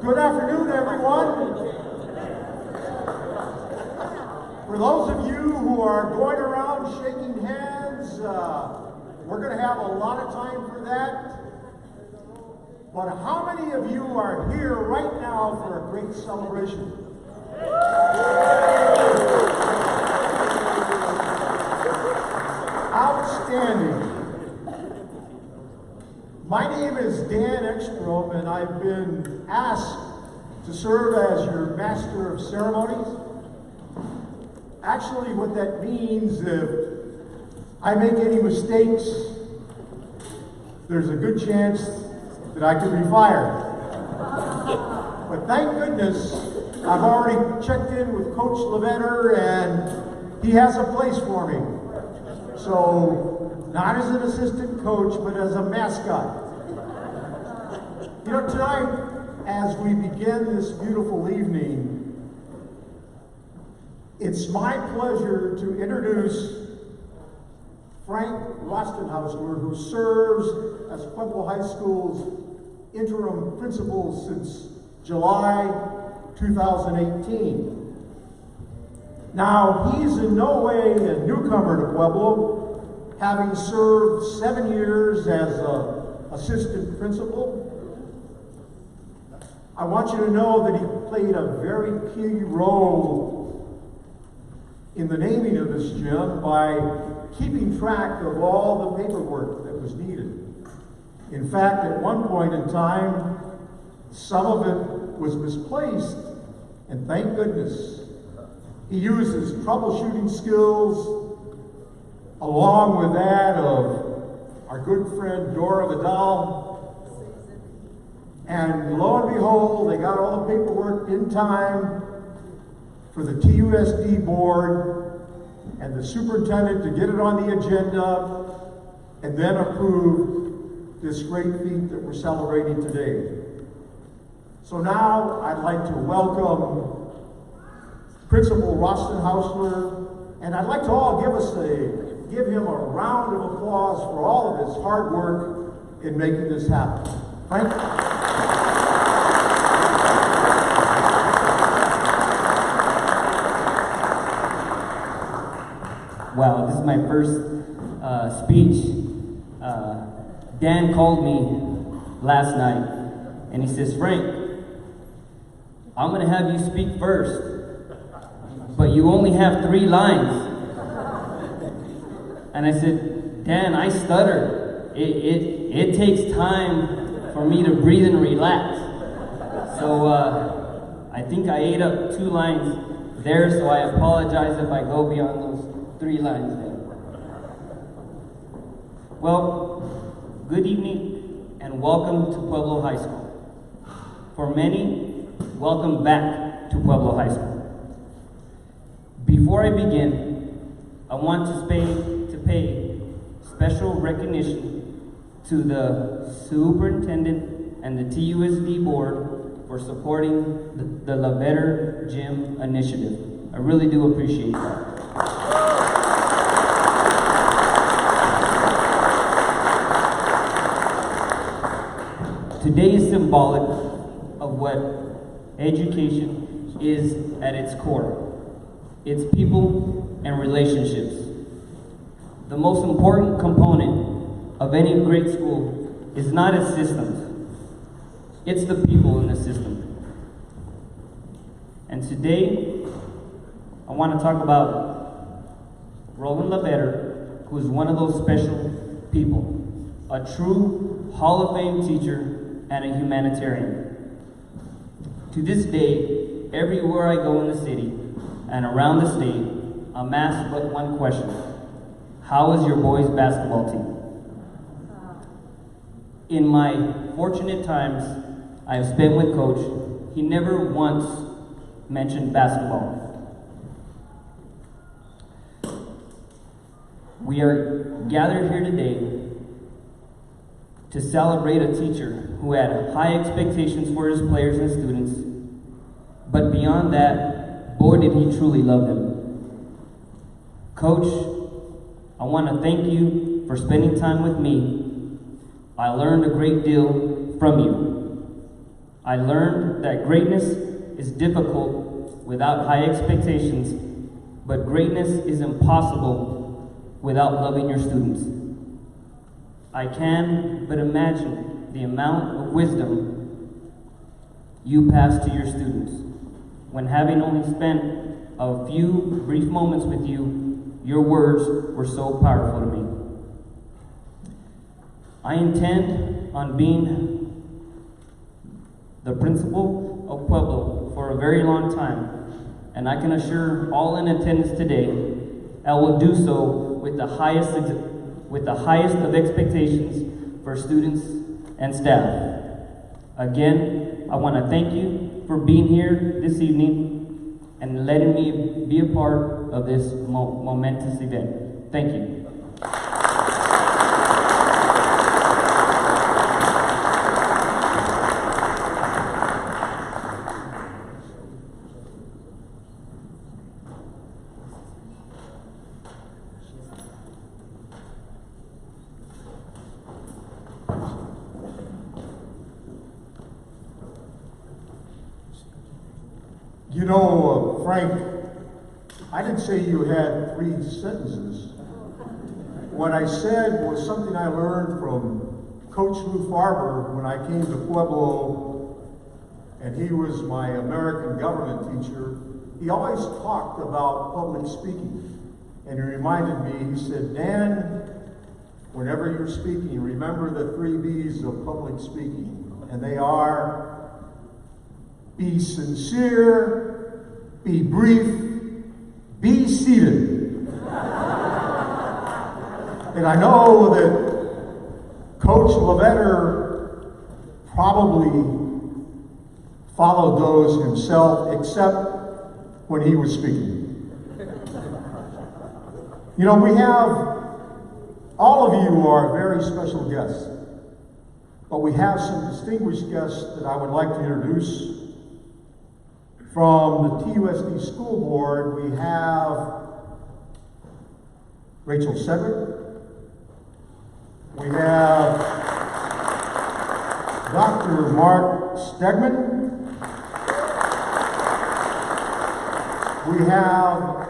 Good afternoon, everyone. For those of you who are going around shaking hands, we're going to have a lot of time for that. But how many of you are here right now for a great celebration? Outstanding. My name is Dan Ekstrom, and I've been asked to serve as your Master of Ceremonies. Actually, what that means, if I make any mistakes, there's a good chance that I could be fired. But thank goodness, I've already checked in with Coach LaVetter, and he has a place for me. So, not as an assistant coach, but as a mascot. You know, tonight, as we begin this beautiful evening, it's my pleasure to introduce Frank Rostenhausler, who serves as Pueblo High School's interim principal since July 2018. Now, he's in no way a newcomer to Pueblo, having served 7 years as an assistant principal. I want you to know that he played a very key role in the naming of this gym by keeping track of all the paperwork that was needed. In fact, at one point in time, some of it was misplaced, and thank goodness. He used his troubleshooting skills along with that of our good friend Dora Vidal. And lo and behold, they got all the paperwork in time for the TUSD board and the superintendent to get it on the agenda and then approve this great feat that we're celebrating today. So now I'd like to welcome Principal Rostenhausler, and I'd like to all give him a round of applause for all of his hard work in making this happen. Frank? Wow, this is my first speech. Dan called me last night and he says, Frank, I'm going to have you speak first, but you only have 3 lines. And I said, Dan, I stutter. It takes time for me to breathe and relax. So I think I ate up 2 lines there, so I apologize if I go beyond those 3 lines there. Well, good evening and welcome to Pueblo High School. For many, welcome back to Pueblo High School. Before I begin, I want to pay special recognition to the superintendent and the TUSD board for supporting the LaVetter Gym initiative. I really do appreciate that. Today is symbolic of what education is at its core. It's people and relationships. The most important component of any great school is not its systems. It's the people in the system. And today, I want to talk about Roland LaVetter, who is one of those special people, a true Hall of Fame teacher and a humanitarian. To this day, everywhere I go in the city and around the state, I'm asked but one question: how is your boys' basketball team? In my fortunate times I have spent with Coach, he never once mentioned basketball. We are gathered here today to celebrate a teacher who had high expectations for his players and students, but beyond that, boy did he truly love them. Coach, I want to thank you for spending time with me. I learned a great deal from you. I learned that greatness is difficult without high expectations, but greatness is impossible without loving your students. I can but imagine the amount of wisdom you pass to your students when, having only spent a few brief moments with you, your words were so powerful to me. I intend on being the principal of Pueblo for a very long time, and I can assure all in attendance today I will do so with the highest of expectations for students and staff. Again, I want to thank you for being here this evening and letting me be a part of this momentous event. Thank you. You know, Frank, I didn't say you had 3 sentences. What I said was something I learned from Coach Lou Farber when I came to Pueblo, and he was my American government teacher. He always talked about public speaking, and he reminded me, he said, Dan, whenever you're speaking, remember the 3 B's of public speaking, and they are: be sincere, be brief, be seated. And I know that Coach LaVetter probably followed those himself, except when he was speaking. You know, all of you are very special guests, but we have some distinguished guests that I would like to introduce. From the TUSD School Board, we have Rachel Cedric. We have Dr. Mark Stegman. We have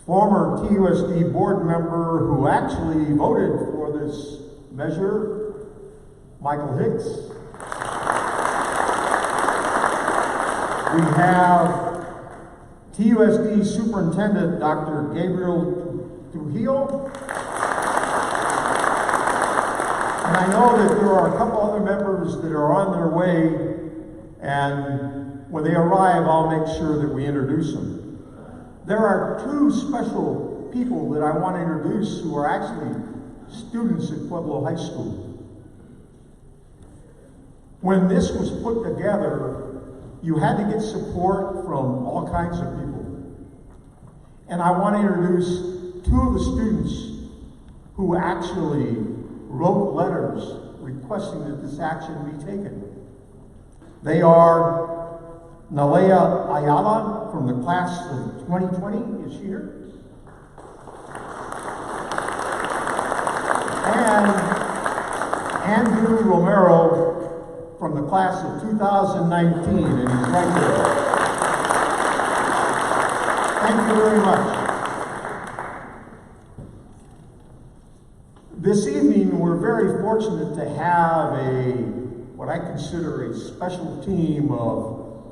former TUSD board member who actually voted for this measure, Michael Hicks. We have TUSD Superintendent Dr. Gabriel Trujillo. And I know that there are a couple other members that are on their way, and when they arrive, I'll make sure that we introduce them. There are 2 special people that I want to introduce who are actually students at Pueblo High School. When this was put together, you had to get support from all kinds of people. And I want to introduce 2 of the students who actually wrote letters requesting that this action be taken. They are Nalea Ayala from the class of 2020, is she here? And Andrew Romero from the class of 2019, and he's right there. Thank you very much. This evening, we're very fortunate to have what I consider a special team of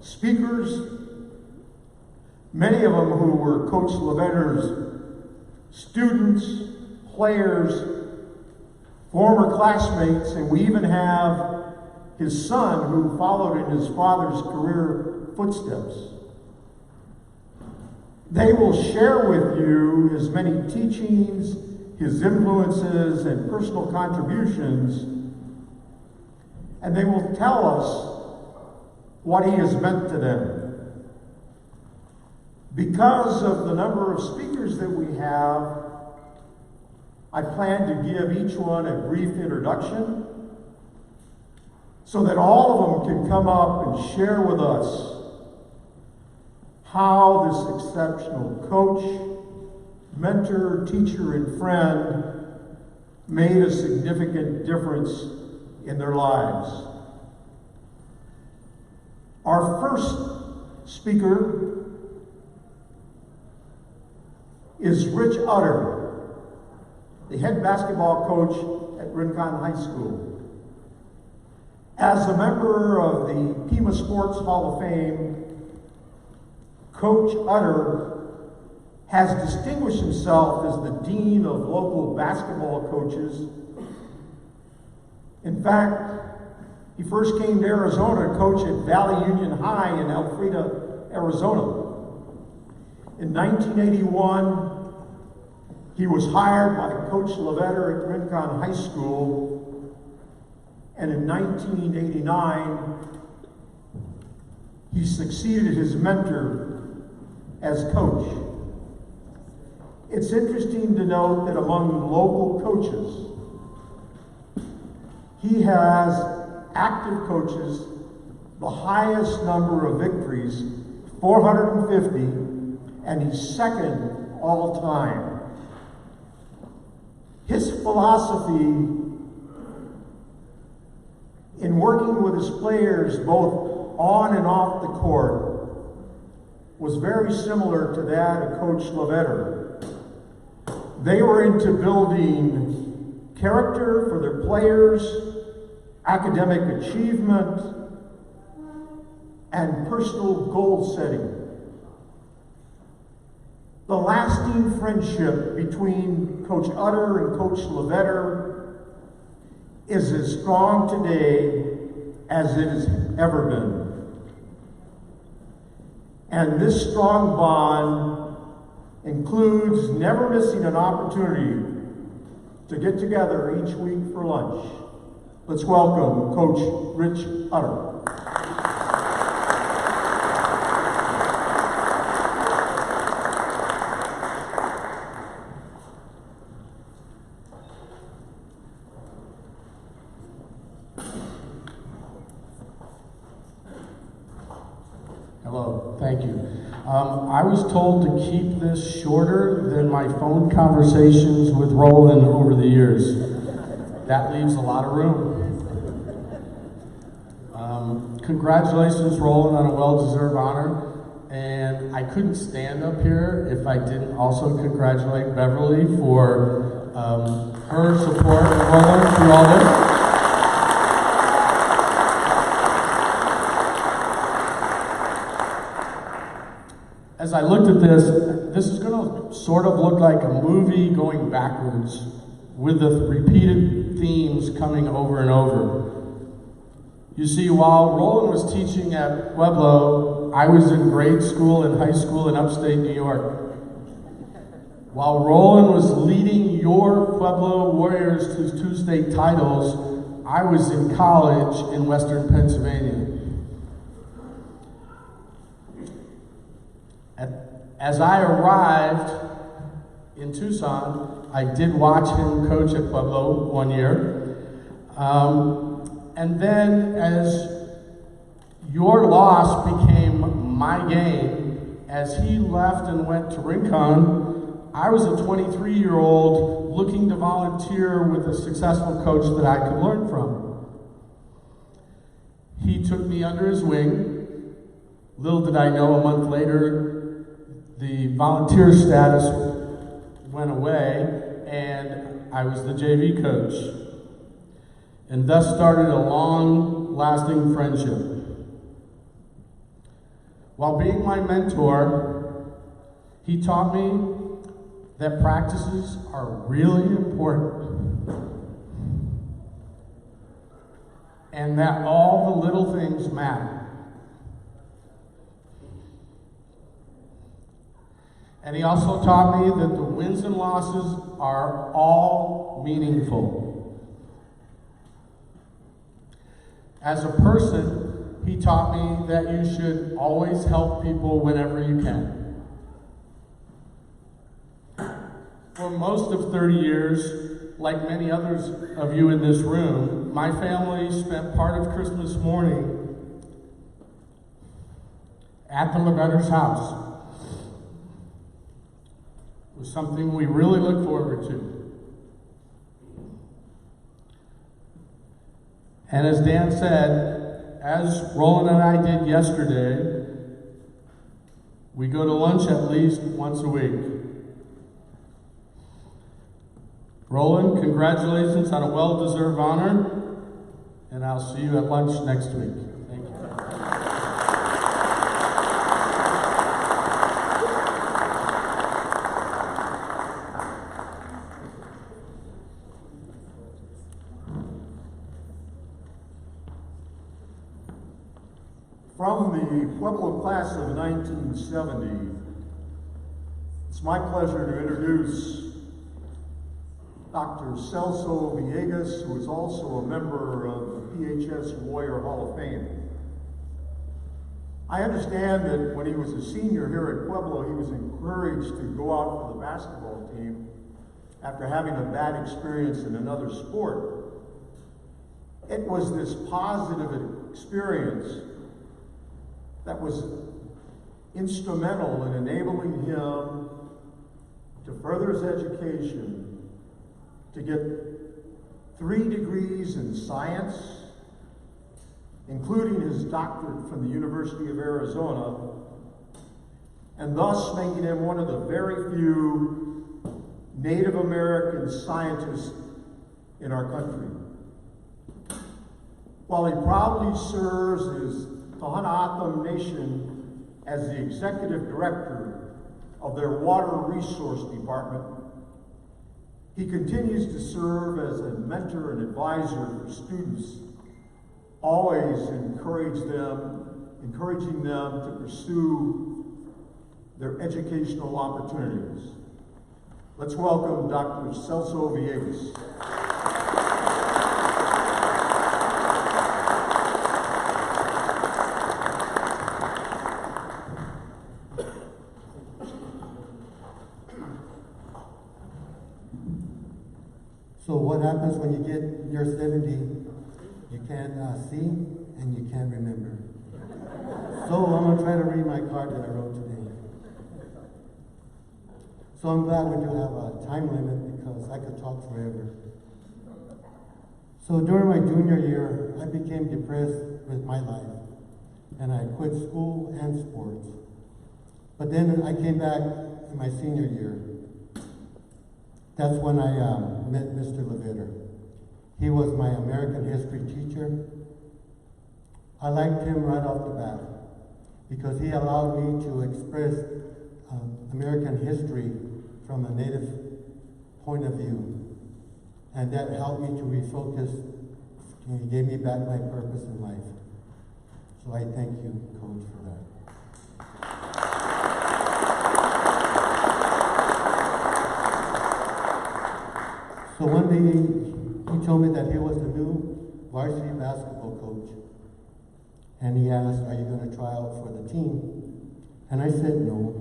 speakers, many of them who were Coach LaVetter's students, players, former classmates, and we even have his son who followed in his father's career footsteps. They will share with you his many teachings, his influences, and personal contributions, and they will tell us what he has meant to them. Because of the number of speakers that we have, I plan to give each one a brief introduction so that all of them can come up and share with us how this exceptional coach, mentor, teacher, and friend made a significant difference in their lives. Our first speaker is Rich Utter, the head basketball coach at Rincon High School. As a member of the Pima Sports Hall of Fame, Coach Utter has distinguished himself as the dean of local basketball coaches. In fact, he first came to Arizona to coach at Valley Union High in Elfrida, Arizona. In 1981, he was hired by Coach LaVetter at Rincon High School, and in 1989, he succeeded his mentor as coach. It's interesting to note that among local coaches, he has active coaches the highest number of victories, 450, and he's second all time. His philosophy in working with his players both on and off the court was very similar to that of Coach LaVetter. They were into building character for their players, academic achievement, and personal goal setting. The lasting friendship between Coach Utter and Coach LaVetter is as strong today as it has ever been. And this strong bond includes never missing an opportunity to get together each week for lunch. Let's welcome Coach Rich Utter. Hello, thank you. I was told to keep this shorter than my phone conversations with Roland over the years. That leaves a lot of room. Congratulations, Roland, on a well-deserved honor. And I couldn't stand up here if I didn't also congratulate Beverly for her support of Roland through all this. As I looked at this is going to sort of look like a movie going backwards with the repeated themes coming over and over. You see, while Roland was teaching at Pueblo, I was in grade school and high school in upstate New York. While Roland was leading your Pueblo Warriors to 2 state titles, I was in college in Western Pennsylvania. As I arrived in Tucson, I did watch him coach at Pueblo 1 year. And then as your loss became my gain, as he left and went to Rincon, I was a 23-year-old looking to volunteer with a successful coach that I could learn from. He took me under his wing. Little did I know, a month later, the volunteer status went away, and I was the JV coach. And thus started a long-lasting friendship. While being my mentor, he taught me that practices are really important, and that all the little things matter. And he also taught me that the wins and losses are all meaningful. As a person, he taught me that you should always help people whenever you can. For most of 30 years, like many others of you in this room, my family spent part of Christmas morning at the LaVetter's house. It was something we really look forward to. And as Dan said, as Roland and I did yesterday, we go to lunch at least once a week. Roland, congratulations on a well-deserved honor, and I'll see you at lunch next week. Thank you. From the Pueblo class of 1970, it's my pleasure to introduce Dr. Celso Villegas, who is also a member of the PHS Warrior Hall of Fame. I understand that when he was a senior here at Pueblo, he was encouraged to go out for the basketball team after having a bad experience in another sport. It was this positive experience that was instrumental in enabling him to further his education, to get 3 degrees in science, including his doctorate from the University of Arizona, and thus making him one of the very few Native American scientists in our country. While he proudly serves his Tohono O'odham Nation as the executive director of their water resource department, he continues to serve as a mentor and advisor for students, always encouraging them to pursue their educational opportunities. Let's welcome Dr. Celso Villegas. So what happens when you get near 70? You can't see and you can't remember. So I'm going to try to read my card that I wrote today. So I'm glad we do have a time limit because I could talk forever. So during my junior year, I became depressed with my life, and I quit school and sports. But then I came back in my senior year. That's when I met Mr. LaVetter. He was my American history teacher. I liked him right off the bat because he allowed me to express American history from a Native point of view. And that helped me to refocus, and he gave me back my purpose in life. So I thank you, Coach, for that. So one day he told me that he was the new varsity basketball coach. And he asked, "Are you going to try out for the team?" And I said no.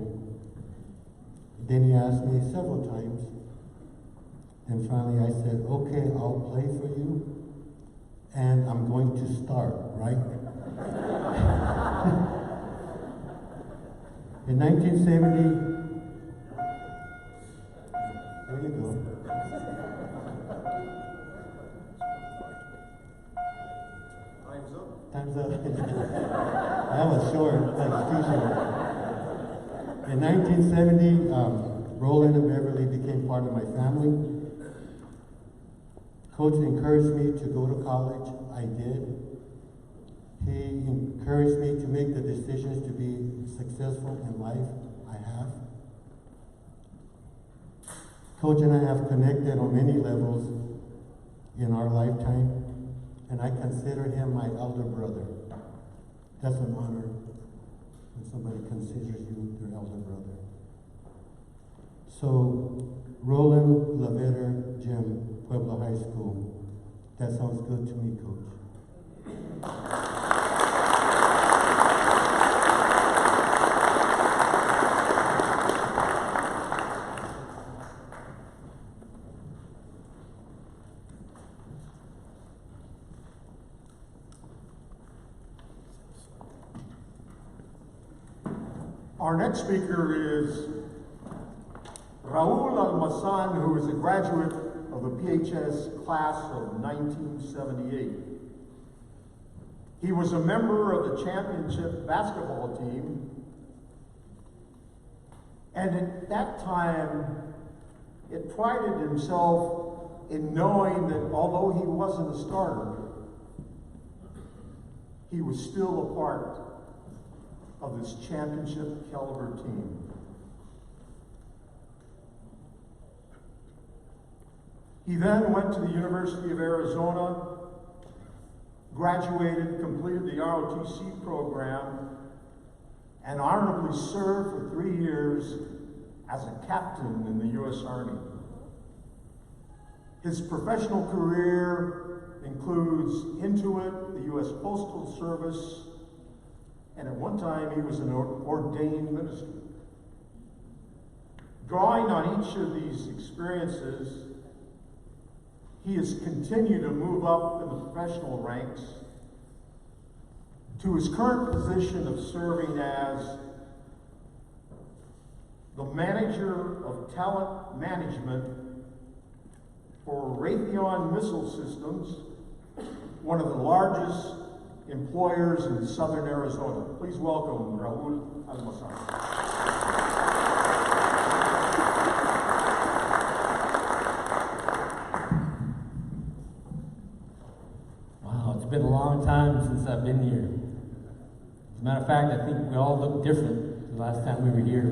Then he asked me several times. And finally I said, "Okay, I'll play for you. And I'm going to start, right?" In 1970, there you go. Time's up. That was short. That was too short. In 1970, Roland and Beverly became part of my family. Coach encouraged me to go to college. I did. He encouraged me to make the decisions to be successful in life. I have. Coach and I have connected on many levels in our lifetime, and I consider him my elder brother. That's an honor when somebody considers you their elder brother. So, Roland LaVetter Gym, Pueblo High School. That sounds good to me, Coach. Our next speaker is Raul Almazan, who is a graduate of the PHS class of 1978. He was a member of the championship basketball team, and at that time, it prided himself in knowing that although he wasn't a starter, he was still a part of this championship caliber team. He then went to the University of Arizona, graduated, completed the ROTC program, and honorably served for 3 years as a captain in the U.S. Army. His professional career includes Intuit, the U.S. Postal Service, and at one time he was an ordained minister. Drawing on each of these experiences, he has continued to move up in the professional ranks to his current position of serving as the manager of talent management for Raytheon Missile Systems, one of the largest employers in southern Arizona. Please welcome Raul Almazan. It's been a long time since I've been here. As a matter of fact, I think we all look different the last time we were here.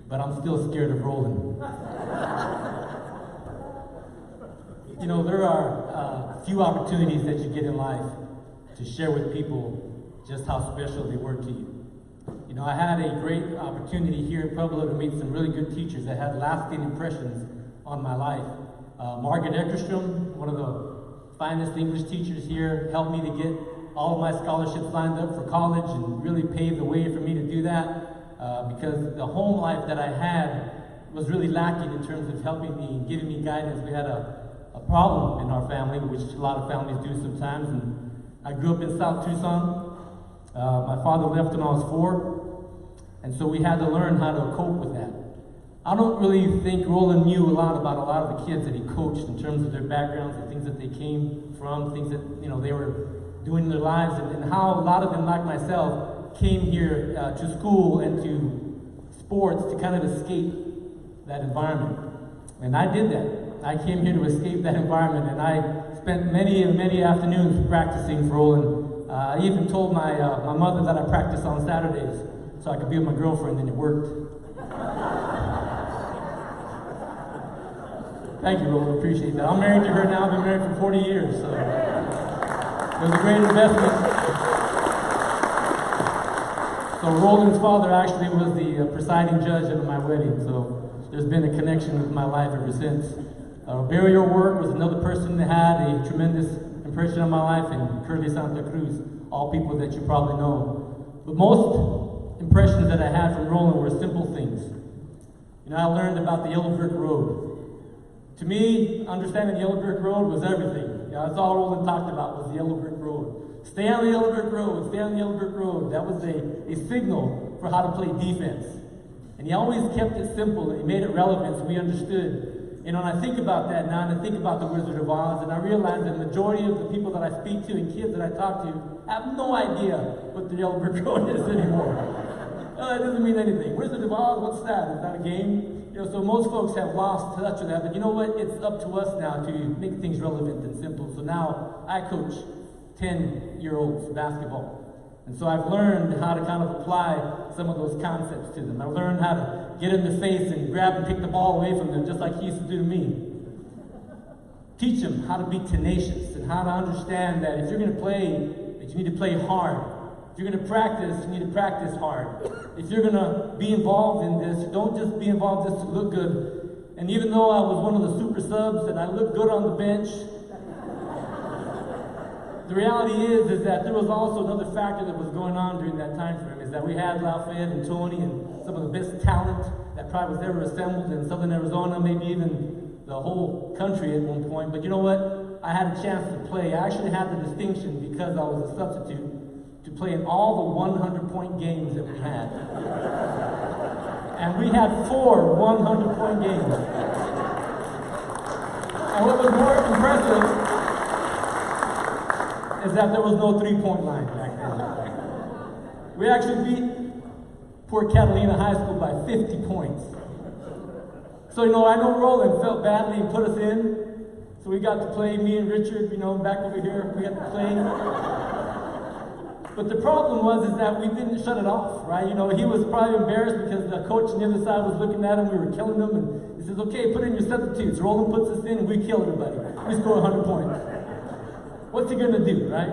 But I'm still scared of rolling. You know, there are few opportunities that you get in life to share with people just how special they were to you. You know, I had a great opportunity here in Pueblo to meet some really good teachers that had lasting impressions on my life. Margaret Eckerstrom, one of the finest English teachers here, helped me to get all of my scholarships lined up for college and really paved the way for me to do that because the home life that I had was really lacking in terms of helping me and giving me guidance. We had a problem in our family, which a lot of families do sometimes, and I grew up in South Tucson. My father left when I was 4, and so we had to learn how to cope with that. I don't really think Roland knew a lot about a lot of the kids that he coached in terms of their backgrounds, the things that they came from, things that they were doing in their lives, and how a lot of them, like myself, came here to school and to sports to kind of escape that environment. And I did that. I came here to escape that environment, and I spent many and many afternoons practicing for Roland. I even told my mother that I practiced on Saturdays so I could be with my girlfriend, and it worked. Thank you, Roland. Appreciate that. I'm married to her now. I've been married for 40 years, so it was a great investment. So Roland's father actually was the presiding judge at my wedding, so there's been a connection with my life ever since. Burial work was another person that had a tremendous impression on my life, and Curly Santa Cruz, all people that you probably know. But most impressions that I had from Roland were simple things. I learned about the Yellow Brick Road. To me, understanding the Yellow Brick Road was everything. That's all Roland talked about was the Yellow Brick Road. Stay on the Yellow Brick Road, stay on the Yellow Brick Road. That was a signal for how to play defense. And he always kept it simple, and he made it relevant so we understood And when I think about that now, and I think about the Wizard of Oz, and I realize that the majority of the people that I speak to and kids that I talk to have no idea what the Yellow Brick Road is anymore. That doesn't mean anything. Wizard of Oz, what's that? Is that a game? So most folks have lost touch with that, but you know what? It's up to us now to make things relevant and simple. So now I coach 10-year-olds basketball. And so I've learned how to kind of apply some of those concepts to them. I've learned how to get in the face and grab and take the ball away from them, just like he used to do to me. Teach them how to be tenacious and how to understand that if you're going to play, that you need to play hard. If you're going to practice, you need to practice hard. If you're going to be involved in this, don't just be involved just to look good. And even though I was one of the super subs and I looked good on the bench, the reality is that there was also another factor that was going on during that time frame, is that we had Lafayette and Tony and some of the best talent that probably was ever assembled in Southern Arizona, maybe even the whole country at one point. But you know what? I had a chance to play. I actually had the distinction, because I was a substitute, to play in all the 100-point games that we had. And we had 4 100-point games. And what was more impressive is that there was no 3-point line back then. We actually beat poor Catalina High School by 50 points. So, I know Roland felt badly and put us in. So we got to play, me and Richard, back over here, we got to play. But the problem was that we didn't shut it off, right? He was probably embarrassed because the coach on the other side was looking at him, we were killing him, and he says, okay, put in your substitutes. Roland puts us in and we kill everybody. We score 100 points. What's he gonna do, right?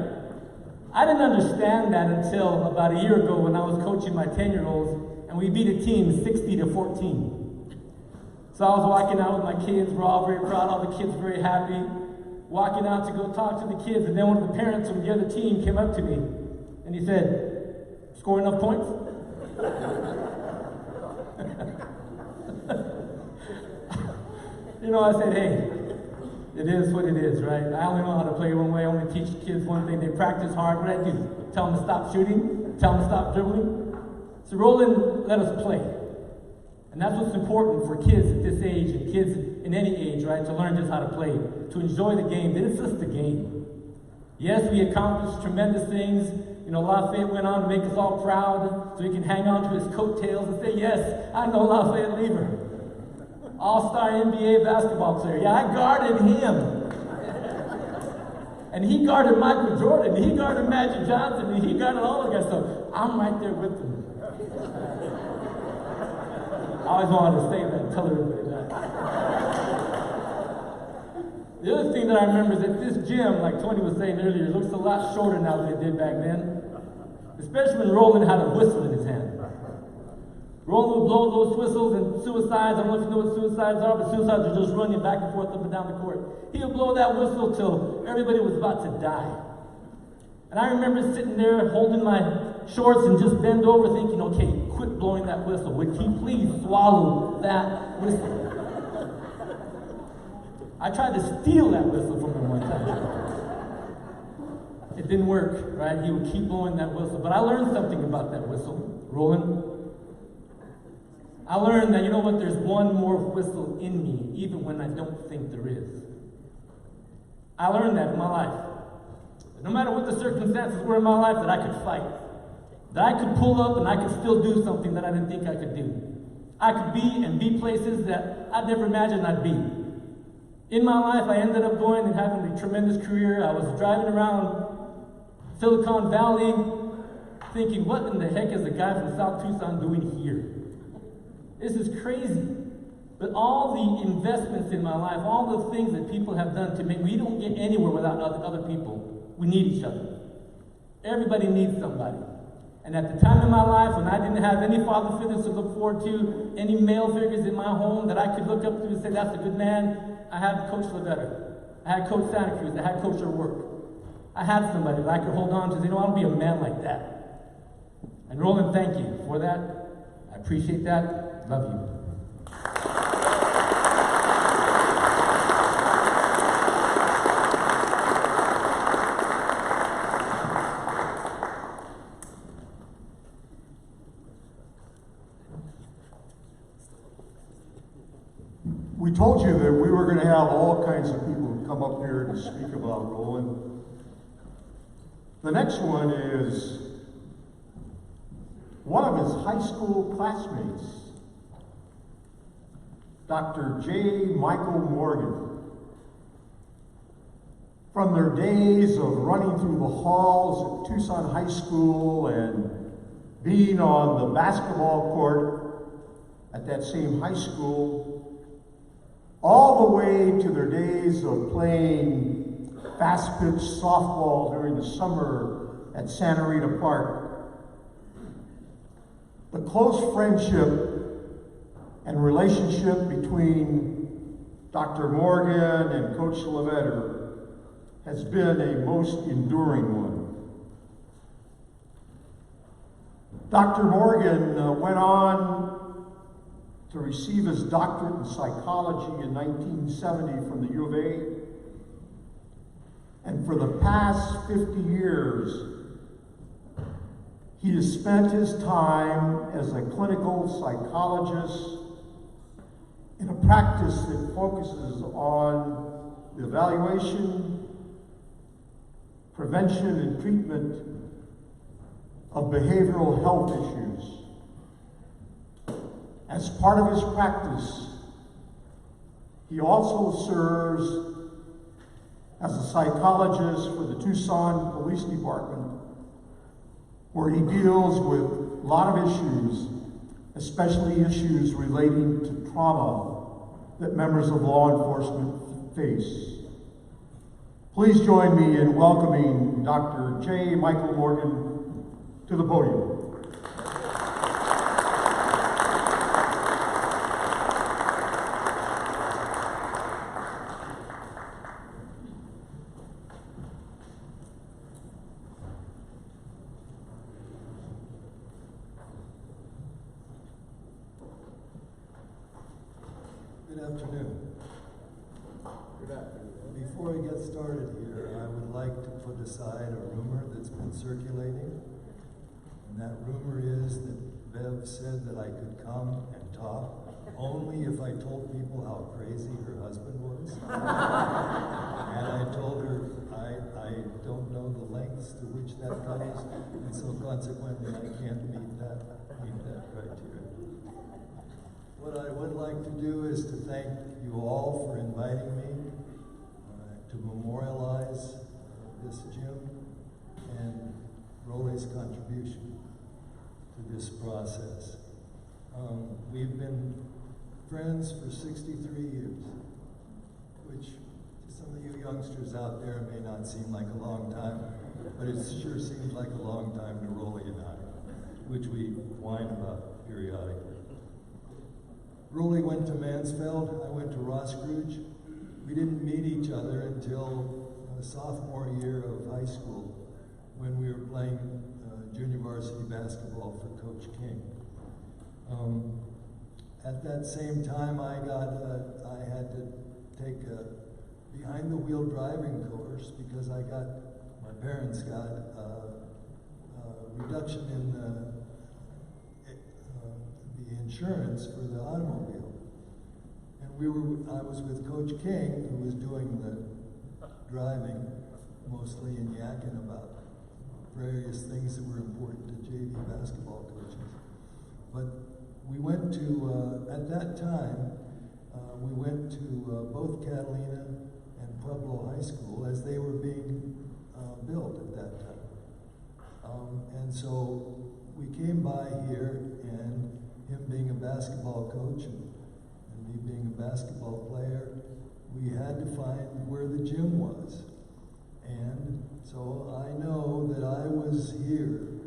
I didn't understand that until about a year ago when I was coaching my 10-year-olds and we beat a team 60-14. So I was walking out with my kids, we're all very proud, all the kids were very happy, walking out to go talk to the kids, and then one of the parents from the other team came up to me and he said, score enough points? I said, hey, it is what it is, right? I only know how to play one way. I only teach kids one thing. They practice hard. What do I do? Tell them to stop shooting? Tell them to stop dribbling? So Roland let us play. And that's what's important for kids at this age and kids in any age, right? To learn just how to play, to enjoy the game. It's just a game. Yes, we accomplished tremendous things. Lafayette went on to make us all proud so he can hang on to his coattails and say, yes, I know Lafayette Lever. All-star NBA basketball player. Yeah, I guarded him. And he guarded Michael Jordan, and he guarded Magic Johnson, and he guarded all the guys. So I'm right there with them. I always wanted to say that and tell everybody that. The other thing that I remember is that this gym, like Tony was saying earlier, looks a lot shorter now than it did back then. Especially when Roland had a whistle in his hand. Roland would blow those whistles and suicides. I don't know if you know what suicides are, but suicides are just running back and forth up and down the court. He would blow that whistle till everybody was about to die. And I remember sitting there holding my shorts and just bend over thinking, okay, quit blowing that whistle. Would he please swallow that whistle? I tried to steal that whistle from him one time. It didn't work, right? He would keep blowing that whistle. But I learned something about that whistle, Roland. I learned that, there's one more whistle in me, even when I don't think there is. I learned that in my life. That no matter what the circumstances were in my life, that I could fight. That I could pull up and I could still do something that I didn't think I could do. I could be places that I'd never imagined I'd be. In my life, I ended up going and having a tremendous career. I was driving around Silicon Valley thinking, what in the heck is a guy from South Tucson doing here? This is crazy. But all the investments in my life, all the things that people have done to make, we don't get anywhere without other people. We need each other. Everybody needs somebody. And at the time in my life when I didn't have any father figures to look forward to, any male figures in my home that I could look up to and say, that's a good man, I had Coach LaVetter. I had Coach Santa Cruz. I had Coach O'Rourke. I had somebody that I could hold on to and say, I want to be a man like that. And Roland, thank you for that. I appreciate that. Love you. We told you that we were going to have all kinds of people come up here to speak about Roland. The next one is one of his high school classmates, Dr. J. Michael Morgan. From their days of running through the halls at Tucson High School and being on the basketball court at that same high school, all the way to their days of playing fast-pitch softball during the summer at Santa Rita Park. The close friendship and relationship between Dr. Morgan and Coach LaVetter has been a most enduring one. Dr. Morgan went on to receive his doctorate in psychology in 1970 from the U of A. And for the past 50 years, he has spent his time as a clinical psychologist in a practice that focuses on the evaluation, prevention, and treatment of behavioral health issues. As part of his practice, he also serves as a psychologist for the Tucson Police Department, where he deals with a lot of issues, especially issues relating to trauma that members of law enforcement face. Please join me in welcoming Dr. J. Michael Morgan to the podium. Good afternoon. Before I get started here, I would like to put aside a rumor that's been circulating. And that rumor is that Bev said that I could come and talk only if I told people how crazy her husband was. And I told her I don't know the lengths to which that goes, and so consequently I can't meet that criteria. What I would like to do is to thank you all for inviting me to memorialize this gym and Roland's contribution to this process. We've been friends for 63 years, which to some of you youngsters out there may not seem like a long time, but it sure seems like a long time to Rolly and I, which we whine about periodically. Rolly went to Mansfield, I went to Ross Scrooge. We didn't meet each other until sophomore year of high school when we were playing junior varsity basketball for Coach King. At that same time, I had to take a behind-the-wheel driving course because my parents got a reduction in the insurance for the automobile. And I was with Coach King, who was doing the driving, mostly in yakking about various things that were important to JV basketball coaches. But we went to, at that time, we went to both Catalina and Pueblo High School as they were being built at that time. And so we came by here, and him being a basketball coach and me being a basketball player, we had to find where the gym was. And so I know that I was here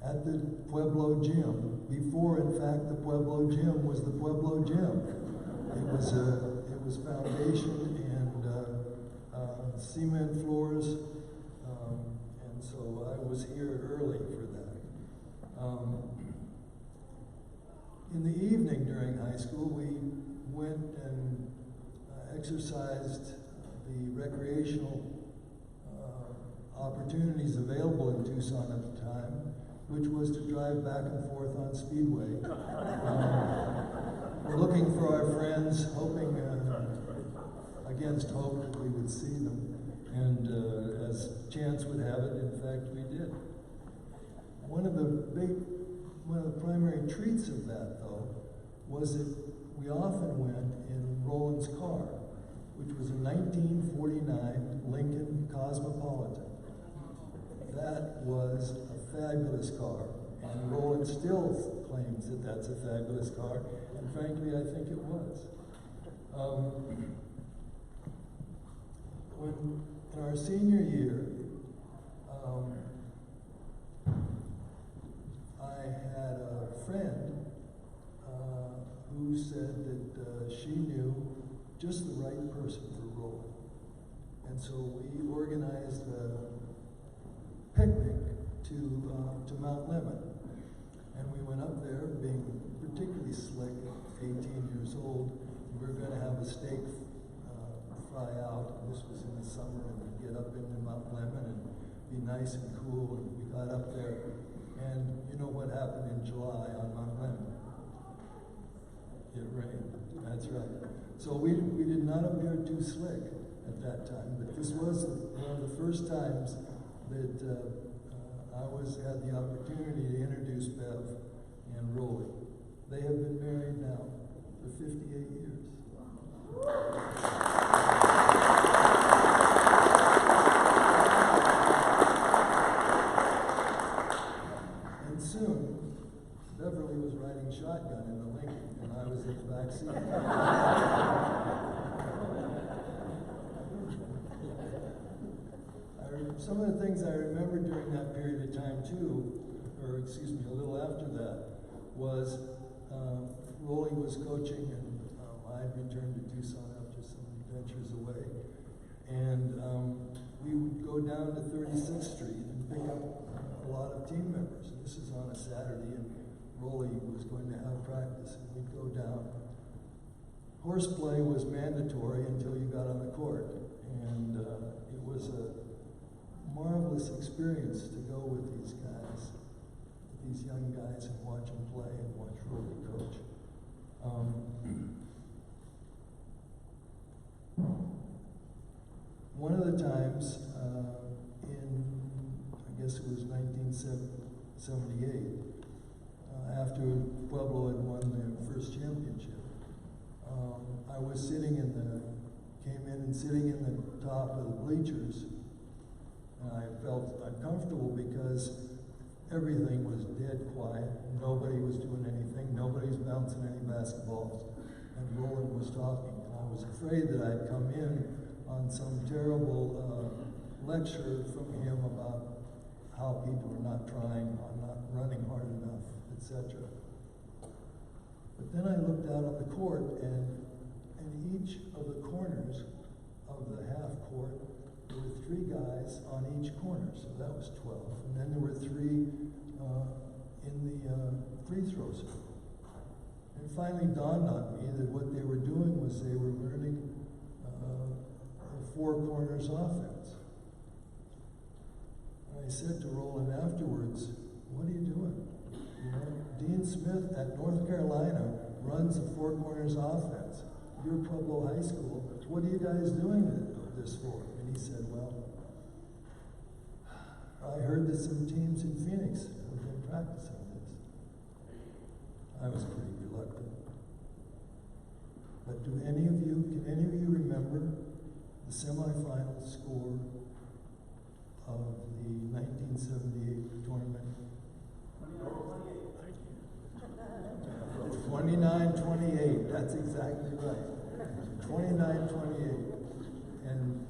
at the Pueblo Gym before, in fact, the Pueblo Gym was the Pueblo Gym. It was foundation and cement floors, and so I was here early for that. In the evening during high school, we went and exercised the recreational opportunities available in Tucson at the time, which was to drive back and forth on Speedway. We're looking for our friends, hoping against hope that we would see them. And as chance would have it, in fact, we did. One of the primary treats of that, though, was that we often went in Roland's car, which was a 1949 Lincoln Cosmopolitan. That was a fabulous car, and Roland still claims that that's a fabulous car, and frankly, I think it was. When in our senior year, I had a friend who said that she knew just the right person for Roland. And so we organized a picnic to Mount Lemmon. And we went up there being particularly slick, 18 years old. We were going to have a steak fry out. And this was in the summer, and we'd get up into Mount Lemmon and be nice and cool. And we got up there, and you know what happened in July on Mount Lemmon? It rained. That's right. So we did not appear too slick at that time, but this was one of the first times that I had the opportunity to introduce Bev and Rolly. They have been married now for 58 years. And soon, Beverly was riding shotgun in the Lincoln, and I was in the back seat. Some of the things I remember during that period of time too, or excuse me, a little after that, was Rolly was coaching, and I had returned to Tucson after some adventures away, and we would go down to 36th Street and pick up a lot of team members. And this is on a Saturday, and Rolly was going to have practice, and we'd go down. Horseplay was mandatory until you got on the court, and it was a marvelous experience to go with these guys, these young guys, and watch them play and watch Rolly coach. One of the times in, I guess it was 1978, after Pueblo had won their first championship, I was sitting came in and sitting in the top of the bleachers. And I felt uncomfortable because everything was dead quiet. Nobody was doing anything. Nobody was bouncing any basketballs. And Roland was talking. And I was afraid that I'd come in on some terrible lecture from him about how people are not trying, or not running hard enough, etc. But then I looked out on the court, and in each of the corners of the half court, there were 3 guys on each corner, so that was 12. And then there were 3 in the free throw circle. And it finally dawned on me that what they were doing was they were learning 4 corners offense. And I said to Roland afterwards, "What are you doing? You know, Dean Smith at North Carolina runs a 4 corners offense. You're Pueblo High School. What are you guys doing this for?" And he said, "Well, I heard that some teams in Phoenix have been practicing this." I was pretty reluctant. But can any of you remember the semifinal score of the 1978 tournament? 29-28, that's exactly right. 29-28. And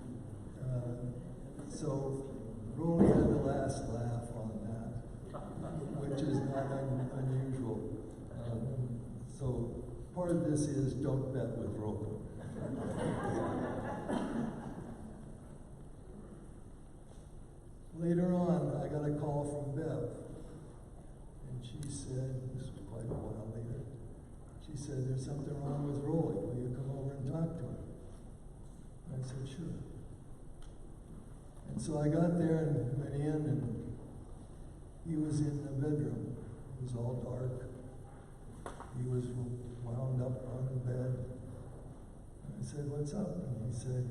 so Rolly had the last laugh on that, which is not unusual. So part of this is don't bet with Rolly. Later on, I got a call from Bev, and she said, this was quite a while later, she said, "There's something wrong with Rolly. Will you come over and talk to him?" And I said, "Sure." And so I got there and went in, and he was in the bedroom. It was all dark. He was wound up on the bed. And I said, "What's up?" And he said,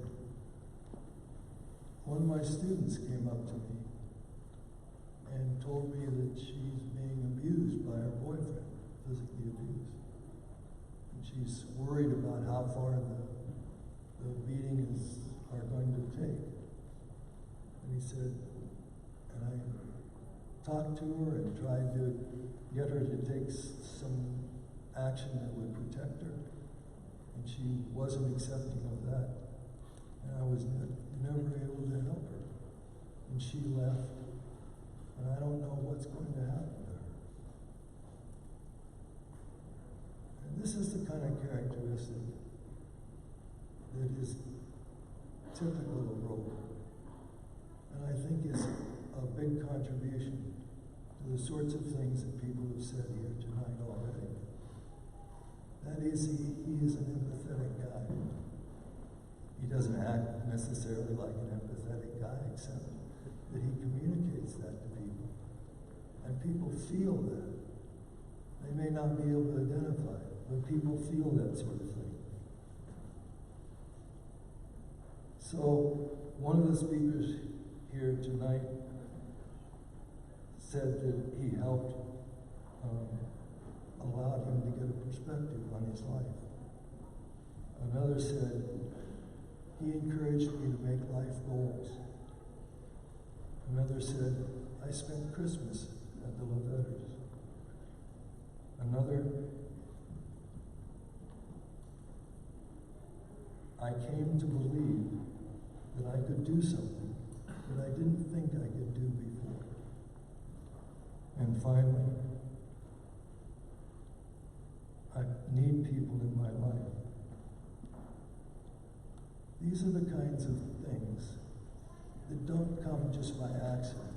"One of my students came up to me and told me that she's being abused by her boyfriend, physically abused. And she's worried about how far the beatings are going to take." And he said, and I talked to her and tried to get her to take some action that would protect her. And she wasn't accepting of that. And I was never able to help her. And she left. And I don't know what's going to happen to her. And this is the kind of characteristic that is typical of Roland. And I think is a big contribution to the sorts of things that people have said here tonight already. That is, he is an empathetic guy. He doesn't act necessarily like an empathetic guy, except that he communicates that to people. And people feel that. They may not be able to identify it, but people feel that sort of thing. So, one of the speakers here tonight said that he helped, allowed him to get a perspective on his life. Another said, he encouraged me to make life goals. Another said, I spent Christmas at the LaVetters. Another, I came to believe that I could do something that I didn't think I could do before. And finally, I need people in my life. These are the kinds of things that don't come just by accident.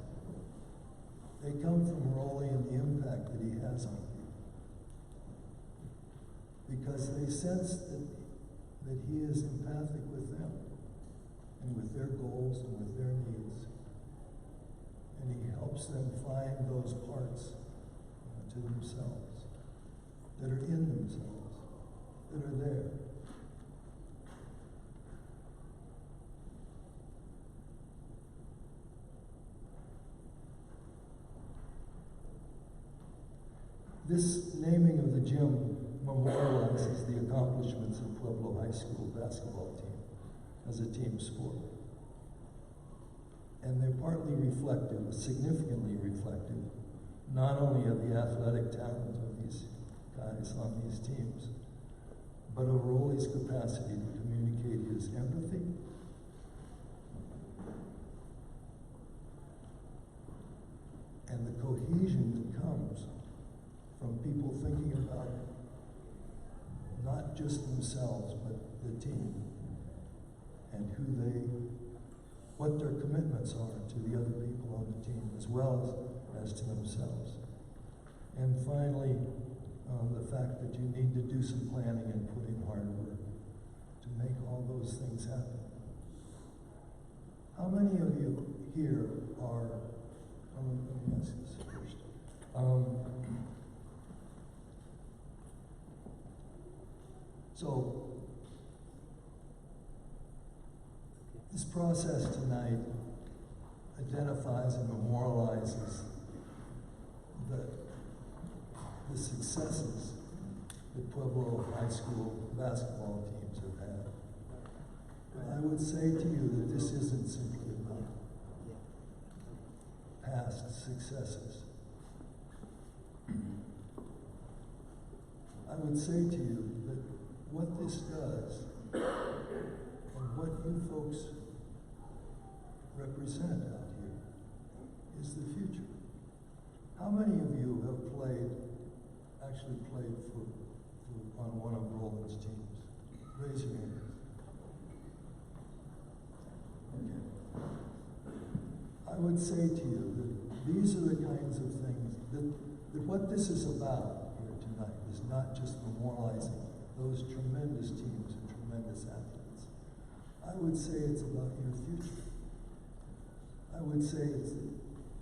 They come from Rolly and the impact that he has on people. Because they sense that he is empathic with them and with their goals and with their needs. And he helps them find those parts to themselves that are in themselves, that are there. This naming of the gym memorializes the accomplishments of Pueblo High School basketball team as a team sport. And they're partly reflective, significantly reflective, not only of the athletic talent of these guys on these teams, but of Rolly's capacity to communicate his empathy, and the cohesion that comes from people thinking about not just themselves, but the team, and what their commitments are to the other people on the team, as well as to themselves. And finally, the fact that you need to do some planning and put in hard work to make all those things happen. How many of you here are, let me ask this first. So, this process tonight identifies and memorializes the successes that Pueblo High School basketball teams have had. And I would say to you that this isn't simply about past successes. I would say to you that what this does and what you folks represent out here is the future. How many of you have actually played on one of Roland's teams? Raise your hand. Okay. I would say to you that these are the kinds of things that what this is about here tonight is not just memorializing those tremendous teams and tremendous athletes. I would say it's about your future. I would say it's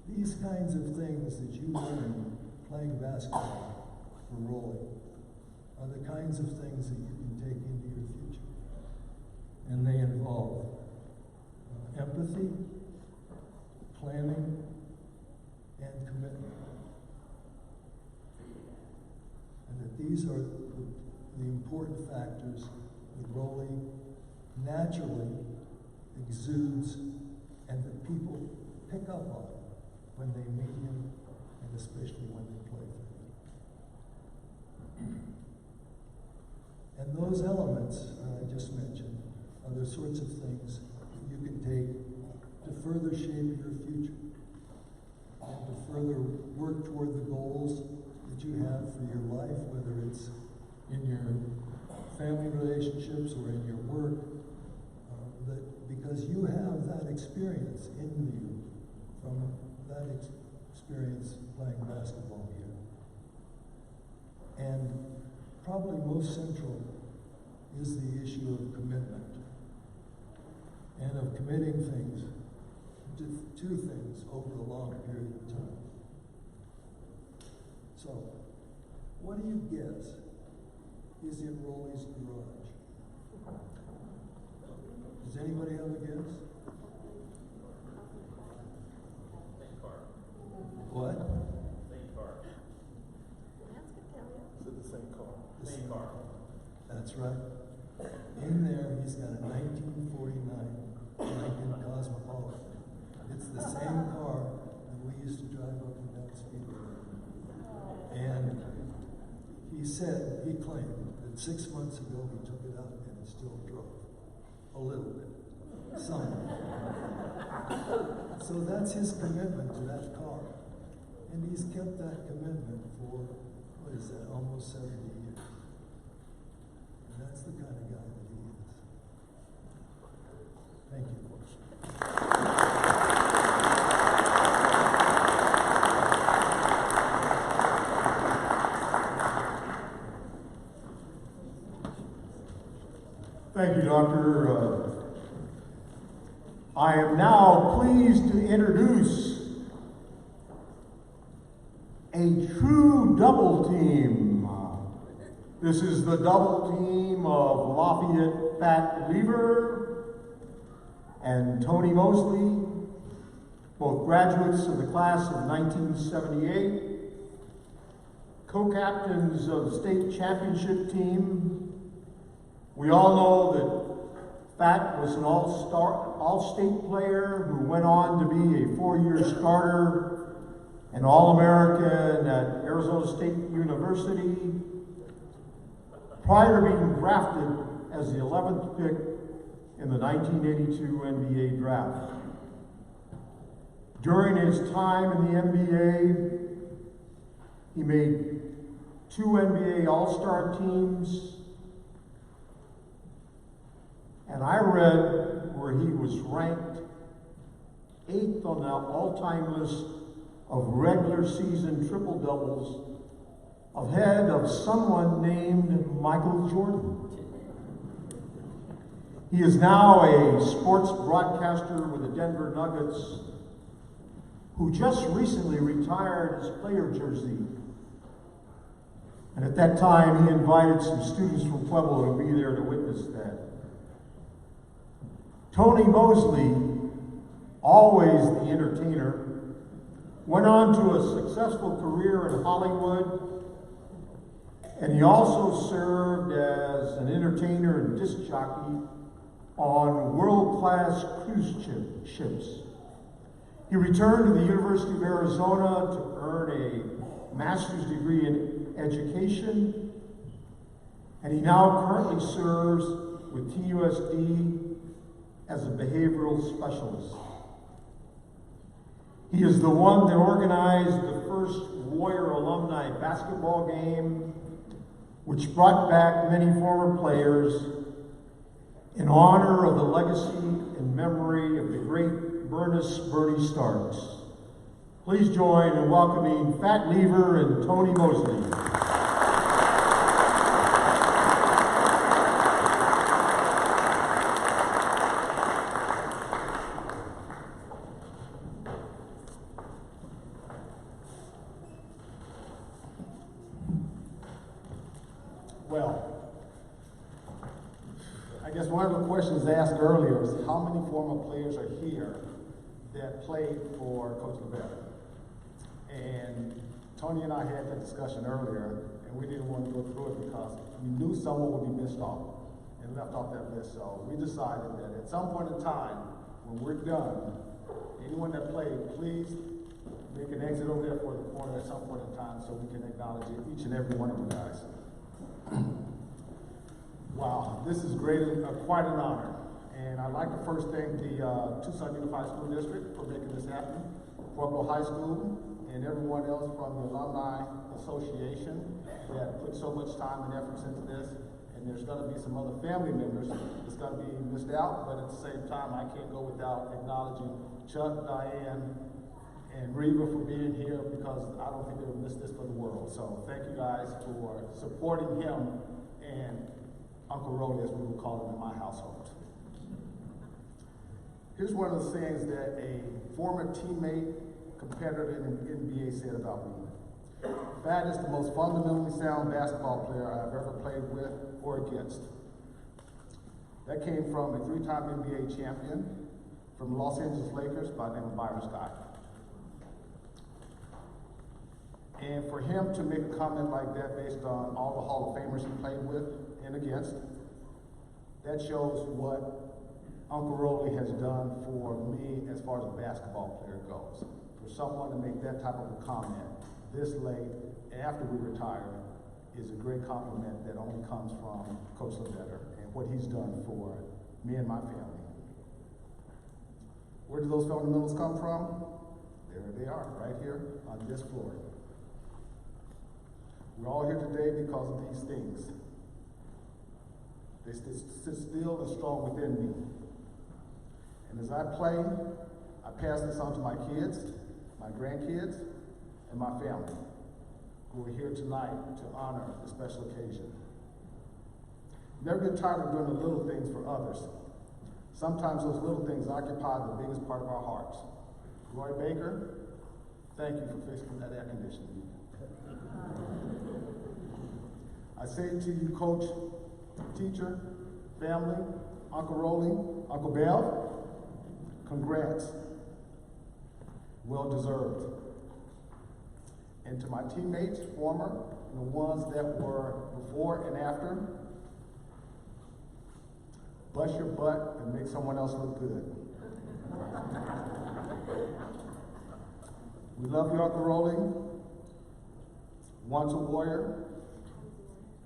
these kinds of things that you learn playing basketball for Rolling are the kinds of things that you can take into your future. And they involve empathy, planning, and commitment. And that these are the important factors that Rolly naturally exudes and that people pick up on when they meet him and especially when they play for him. And those elements that I just mentioned are the sorts of things you can take to further shape your future and to further work toward the goals that you have for your life, whether it's in your family relationships or in your work, because you have that experience in you from that experience playing basketball here. And probably most central is the issue of commitment and of committing things to things over a long period of time. So, what do you guess is in Rolly's garage? Does anybody have a guess? What? Same car. Is it the same car? Same car. That's right. In there, he's got a 1949 Lincoln Cosmopolitan. It's the same car that we used to drive up and down Speedway. And he claimed that 6 months ago he took it out and it still drove. A little bit. Some. So that's his commitment to that car. And he's kept that commitment for, what is that, almost 70 years. And that's the kind of guy that he is. Thank you. Thank you, Doctor. I am now pleased to introduce a true double team. This is the double team of Lafayette Pat Lever and Tony Mosley, both graduates of the class of 1978, co-captains of the state championship team. We all know that Pat was an all-state player who went on to be a 4-year starter, an All-American at Arizona State University, prior to being drafted as the 11th pick in the 1982 NBA draft. During his time in the NBA, he made 2 NBA All-Star teams, and I read where he was ranked 8th on the all-time list of regular season triple-doubles, ahead of someone named Michael Jordan. He is now a sports broadcaster with the Denver Nuggets, who just recently retired his player jersey. And at that time, he invited some students from Pueblo to be there to witness that. Tony Mosley, always the entertainer, went on to a successful career in Hollywood, and he also served as an entertainer and disc jockey on world-class cruise ships. He returned to the University of Arizona to earn a master's degree in education, and he now currently serves with TUSD as a behavioral specialist. He is the one that organized the first Warrior alumni basketball game, which brought back many former players in honor of the legacy and memory of the great Bernie Starks. Please join in welcoming Pat Lever and Tony Mosley. Well, I guess one of the questions asked earlier is how many former players are here that played for Coach LaVetter? And Tony and I had that discussion earlier, and we didn't want to go through it because we knew someone would be missed off and left off that list. So we decided that at some point in time, when we're done, anyone that played, please make an exit over there for the corner at some point in time so we can acknowledge each and every one of you guys. Wow, this is great, quite an honor. And I'd like to first thank the Tucson Unified School District for making this happen, Pueblo High School, and everyone else from the Alumni Association that put so much time and effort into this. And there's going to be some other family members that's going to be missed out, but at the same time, I can't go without acknowledging Chuck, Diane, and Reba for being here because I don't think they would miss this for the world. So thank you guys for supporting him and Uncle Rolly, as we would call him in my household. Here's one of the things that a former teammate, competitor in the NBA said about me. Fat is the most fundamentally sound basketball player I've ever played with or against. That came from a 3-time NBA champion from the Los Angeles Lakers by the name of Byron Scott. And for him to make a comment like that based on all the Hall of Famers he played with and against, that shows what Uncle Rolly has done for me as far as a basketball player goes. For someone to make that type of a comment this late after we retire is a great compliment that only comes from Coach LaVetter and what he's done for me and my family. Where do those fundamentals come from? There they are, right here on this floor. We're all here today because of these things. They sit still and strong within me. And as I play, I pass this on to my kids, my grandkids, and my family, who are here tonight to honor this special occasion. Never get tired of doing the little things for others. Sometimes those little things occupy the biggest part of our hearts. Roy Baker, thank you for fixing that air conditioning. I say to you, coach, teacher, family, Uncle Rolly, Uncle Bev, congrats. Well deserved. And to my teammates, former, and the ones that were before and after, bust your butt and make someone else look good. We love you, Uncle Rolly. Once a warrior,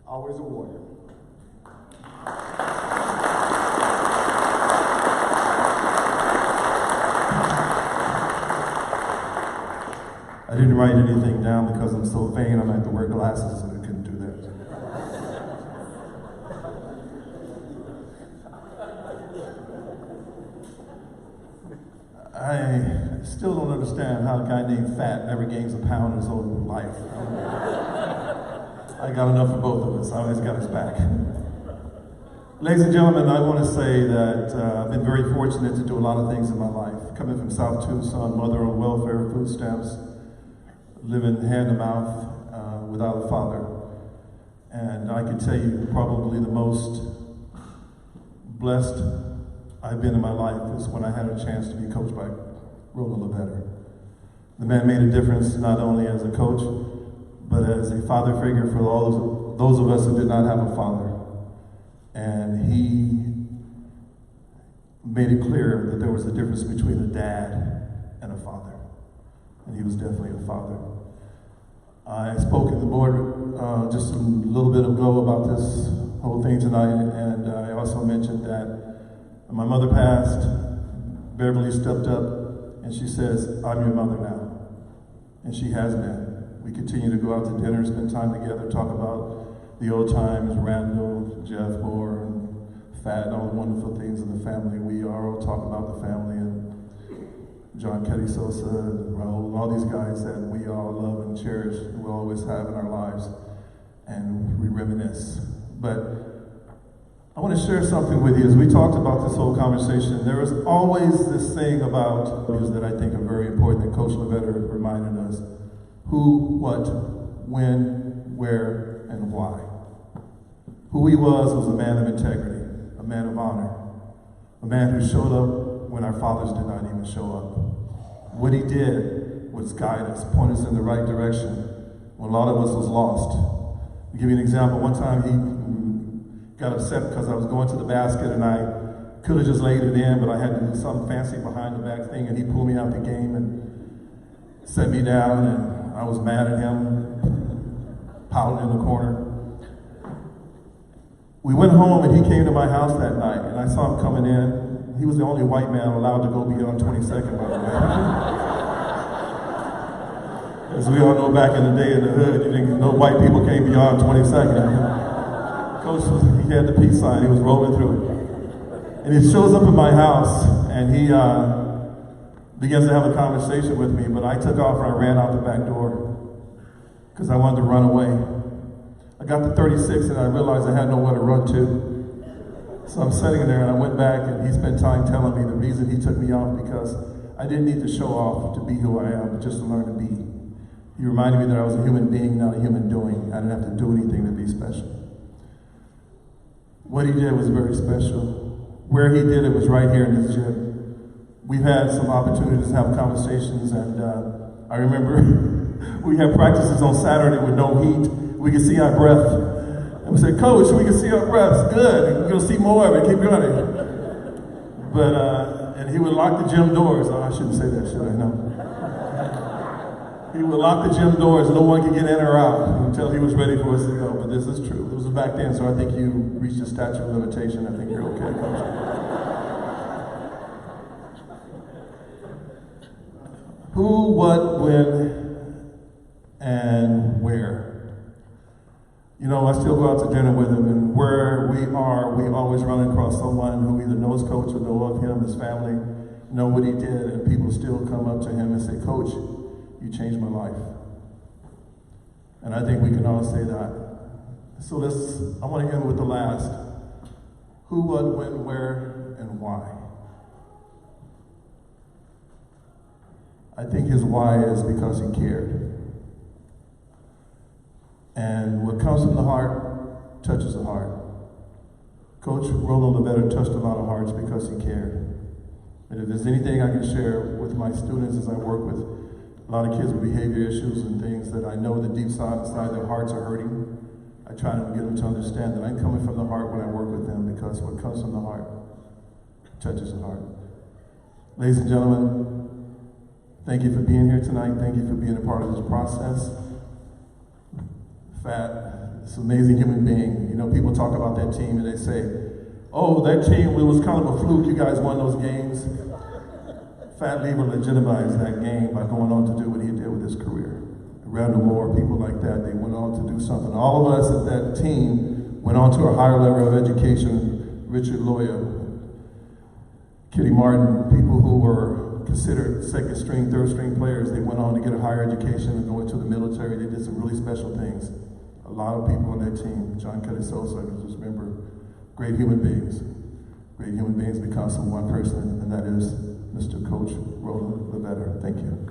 always a warrior. I didn't write anything down because I'm so vain I had to wear glasses and I couldn't do that. I still don't understand how a guy named Fat never gains a pound in his whole life. I got enough for both of us. I always got his back. Ladies and gentlemen, I want to say that I've been very fortunate to do a lot of things in my life. Coming from South Tucson, mother on welfare, food stamps, living hand to mouth without a father. And I can tell you probably the most blessed I've been in my life is when I had a chance to be coached by Roland LaVetter. The man made a difference not only as a coach, but as a father figure for all those of us who did not have a father. And he made it clear that there was a difference between a dad and a father. And he was definitely a father. I spoke at the board just a little bit ago about this whole thing tonight, and I also mentioned that my mother passed, Beverly stepped up, and she says, I'm your mother now. And she has been. We continue to go out to dinner, spend time together, talk about the old times, Randall, Jeff Moore, and Fat, and all the wonderful things of the family. We all talk about the family, and John Kelly Sosa, and Raul, and all these guys that we all love and cherish, and we'll always have in our lives, and we reminisce. But I want to share something with you. As we talked about this whole conversation, there is always this thing about values that I think are very important that Coach LaVetter reminded us. Who, what, when, where, and why. Who he was a man of integrity, a man of honor, a man who showed up when our fathers did not even show up. What he did was guide us, point us in the right direction when a lot of us was lost. To give you an example, one time he got upset because I was going to the basket and I could have just laid it in, but I had to do something fancy behind the back thing, and he pulled me out the game and set me down, and I was mad at him, pouting in the corner. We went home and he came to my house that night, and I saw him coming in. He was the only white man allowed to go beyond 22nd, by the way. As we all know, back in the day in the hood, you didn't know white people came beyond 22nd. Coach, he had the peace sign, he was rolling through it. And he shows up at my house, and he begins to have a conversation with me, but I took off and I ran out the back door because I wanted to run away. I got to 36 and I realized I had nowhere to run to. So I'm sitting there and I went back and he spent time telling me the reason he took me off because I didn't need to show off to be who I am, but just to learn to be. He reminded me that I was a human being, not a human doing. I didn't have to do anything to be special. What he did was very special. Where he did it was right here in this gym. We've had some opportunities to have conversations, and I remember we had practices on Saturday with no heat. We could see our breath. And we said, Coach, we can see our breaths. Good. We're going to see more of it. Keep running. But, and he would lock the gym doors. Oh, I shouldn't say that, should I? No. He would lock the gym doors. No one could get in or out until he was ready for us to go. But this is true. It was back then, so I think you reached a statute of limitation. I think you're okay, Coach. Who, what, when, and where. You know, I still go out to dinner with him, and where we are, we always run across someone who either knows Coach or know of him, his family, know what he did, and people still come up to him and say, Coach, you changed my life. And I think we can all say that. So I want to end with the last. Who, what, when, where, and why. I think his why is because he cared. And what comes from the heart touches the heart. Coach Roland LaVetter touched a lot of hearts because he cared. And if there's anything I can share with my students as I work with a lot of kids with behavior issues and things that I know that deep inside their hearts are hurting, I try to get them to understand that I'm coming from the heart when I work with them, because what comes from the heart touches the heart. Ladies and gentlemen, thank you for being here tonight. Thank you for being a part of this process. Fat, this amazing human being. You know, people talk about that team and they say, oh, that team, it was kind of a fluke. You guys won those games. Fat Lever legitimized that game by going on to do what he did with his career. Randall Moore, people like that, they went on to do something. All of us at that team went on to a higher level of education. Richard Loya, Kitty Martin, people who were considered second string, third string players, they went on to get a higher education and go into the military. They did some really special things. A lot of people on that team, John Celso, I can just remember, great human beings. Great human beings because of one person, and that is Mr. Coach Roland LaVetter. Thank you.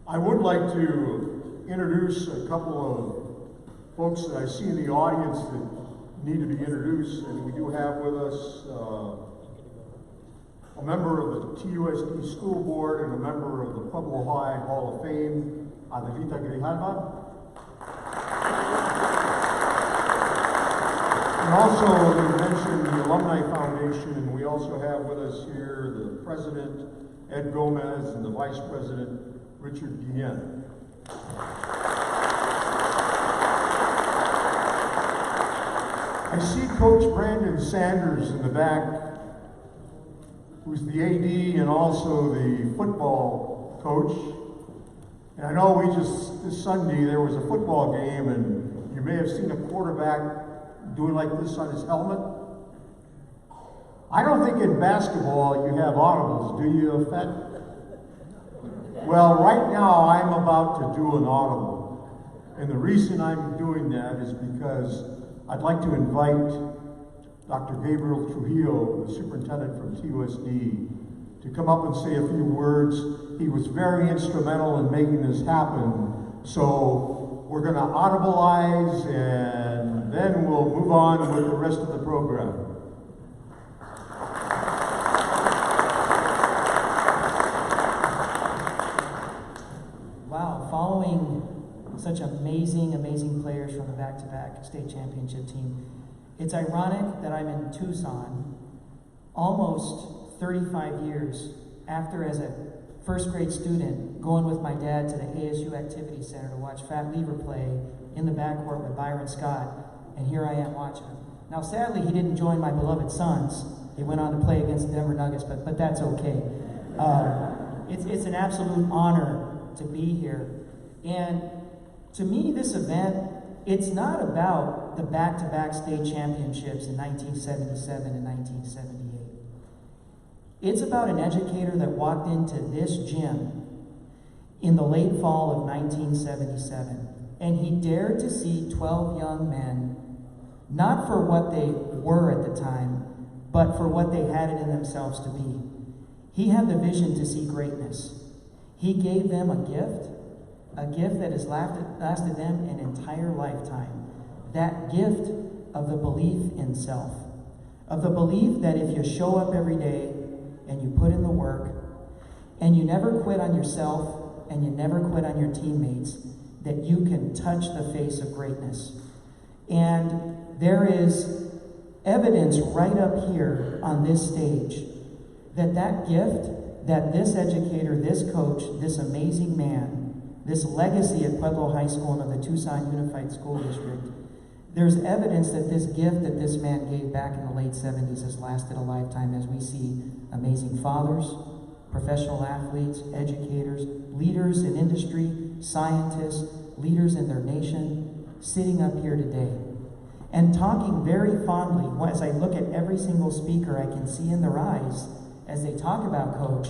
I would like to introduce a couple of folks that I see in the audience that need to be introduced, and we do have with us a member of the TUSD School Board and a member of the Pueblo High Hall of Fame, Adelita Grijalva. And also, we mentioned the Alumni Foundation, and we also have with us here the President, Ed Gomez, and the Vice President, Richard Guillen. I see Coach Brandon Sanders in the back, who's the AD and also the football coach. And I know this Sunday, there was a football game, and you may have seen a quarterback doing like this on his helmet. I don't think in basketball you have audibles, do you, Fed? Well, right now I'm about to do an audible. And the reason I'm doing that is because I'd like to invite Dr. Gabriel Trujillo, the superintendent from TUSD, to come up and say a few words. He was very instrumental in making this happen. So we're going to audibilize and then we'll move on with the rest of the program. Wow, following such amazing players from the back-to-back state championship team, it's ironic that I'm in Tucson almost 35 years after, as a first grade student, going with my dad to the ASU Activity Center to watch Fat Lever play in the backcourt with Byron Scott, and here I am watching him. Now, sadly, he didn't join my beloved Suns. He went on to play against the Denver Nuggets, but that's okay. It's an absolute honor to be here. And to me, this event, it's not about the back-to-back state championships in 1977 and 1978. It's about an educator that walked into this gym in the late fall of 1977, and he dared to see 12 young men, not for what they were at the time, but for what they had it in themselves to be. He had the vision to see greatness. He gave them a gift that has lasted them an entire lifetime. That gift of the belief in self, of the belief that if you show up every day and you put in the work, and you never quit on yourself, and you never quit on your teammates, that you can touch the face of greatness. And there is evidence right up here on this stage that gift, that this educator, this coach, this amazing man, this legacy at Pueblo High School and of the Tucson Unified School District, there's evidence that this gift that this man gave back in the late 70s has lasted a lifetime, as we see amazing fathers, professional athletes, educators, leaders in industry, scientists, leaders in their nation, sitting up here today and talking very fondly. As I look at every single speaker, I can see in their eyes as they talk about Coach,